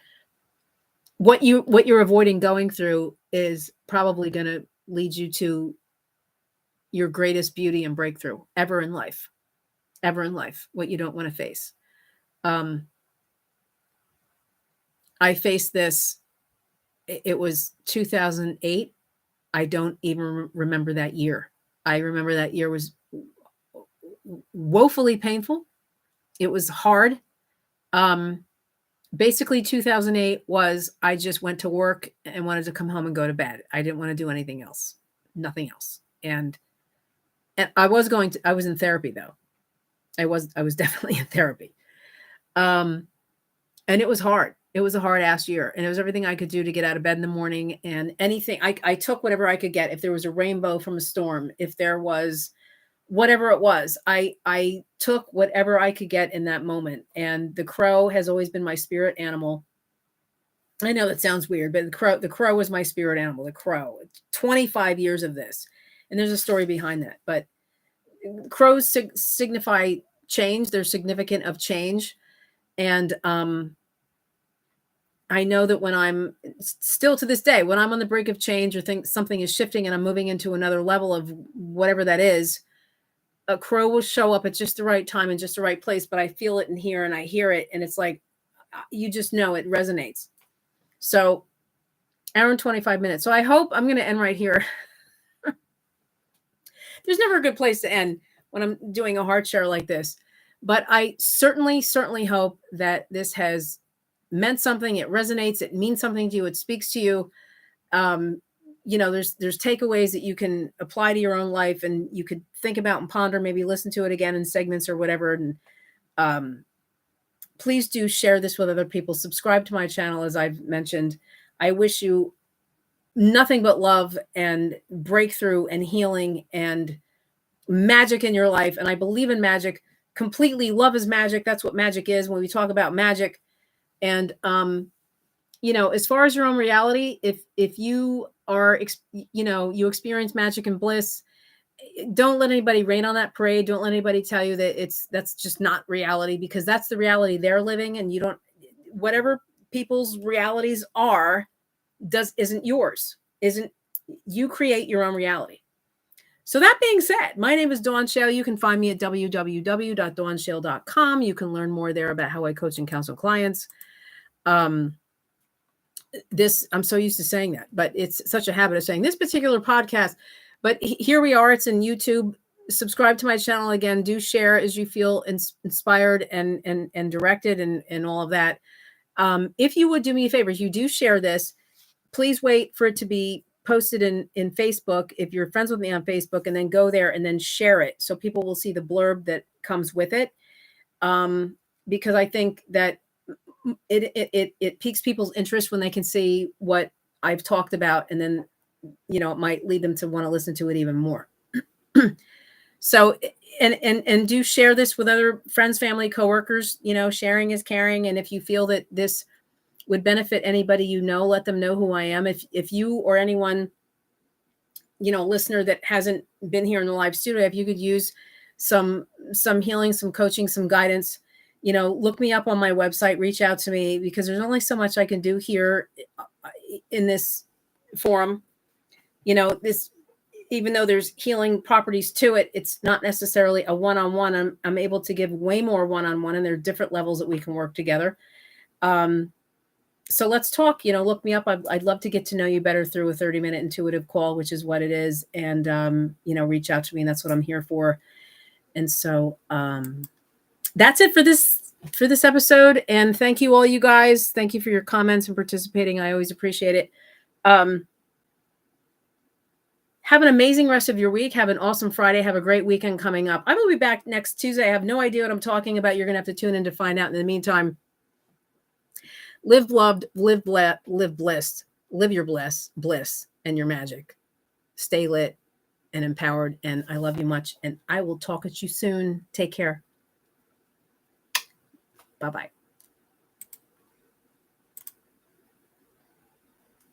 [SPEAKER 1] What you're avoiding going through is probably going to lead you to your greatest beauty and breakthrough ever in life. What you don't want to face. I faced this. It was 2008. I don't even remember that year. I remember that year was woefully painful. It was hard. Basically 2008 was, I just went to work and wanted to come home and go to bed. I didn't want to do anything else, nothing else. And And I was in therapy though. I was definitely in therapy. And it was hard. It was a hard ass year. And it was everything I could do to get out of bed in the morning, and anything. I took whatever I could get. If there was a rainbow from a storm, if there was whatever it was, I took whatever I could get in that moment. And the crow has always been my spirit animal. I know that sounds weird, but the crow was my spirit animal. The crow, 25 years of this. And there's a story behind that, but crows signify change. They're significant of change. And I know that when I'm still to this day, when I'm on the brink of change or think something is shifting and I'm moving into another level of whatever that is, a crow will show up at just the right time and just the right place. But I feel it in here and I hear it. And it's like, you just know it resonates. So hour and 25 minutes. So I hope I'm going to end right here. There's never a good place to end when I'm doing a heart share like this. But I certainly hope that this has meant something. It resonates. It means something to you. It speaks to you. There's takeaways that you can apply to your own life, and you could think about and ponder, maybe listen to it again in segments or whatever. And please do share this with other people. Subscribe to my channel, as I've mentioned. I wish you nothing but love and breakthrough and healing and magic in your life. And I believe in magic completely. Love is magic. That's what magic is when we talk about magic. And, as far as your own reality, if you are, you experience magic and bliss, don't let anybody rain on that parade. Don't let anybody tell you that that's just not reality, because that's the reality they're living. And whatever people's realities are, isn't yours. You create your own reality. So that being said, my name is Dawn Shale. You can find me at www.dawnshale.com. You can learn more there about how I coach and counsel clients. I'm so used to saying that, but it's such a habit of saying this particular podcast. But here we are. It's in YouTube. Subscribe to my channel. Again, do share as you feel inspired and directed and all of that. If you would do me a favor, if you do share this, please wait for it to be posted in Facebook, if you're friends with me on Facebook, and then go there and then share it so people will see the blurb that comes with it. Because I think that it piques people's interest when they can see what I've talked about, and then, it might lead them to want to listen to it even more. So, and do share this with other friends, family, coworkers. Sharing is caring. And if you feel that this would benefit anybody, let them know who I am. If you or anyone, listener that hasn't been here in the live studio, if you could use some healing, some coaching, some guidance, look me up on my website, reach out to me, because there's only so much I can do here in this forum. Even though there's healing properties to it, it's not necessarily a one-on-one. I'm able to give way more one-on-one, and there are different levels that we can work together. So let's talk, look me up. I'd love to get to know you better through a 30-minute intuitive call, which is what it is. And, reach out to me, and that's what I'm here for. And so that's it for this episode. And thank you all, you guys. Thank you for your comments and participating. I always appreciate it. Have an amazing rest of your week. Have an awesome Friday. Have a great weekend coming up. I will be back next Tuesday. I have no idea what I'm talking about. You're going to have to tune in to find out. In the meantime, live loved, live blessed, live your bliss and your magic. Stay lit and empowered. And I love you much. And I will talk at you soon. Take care. Bye-bye.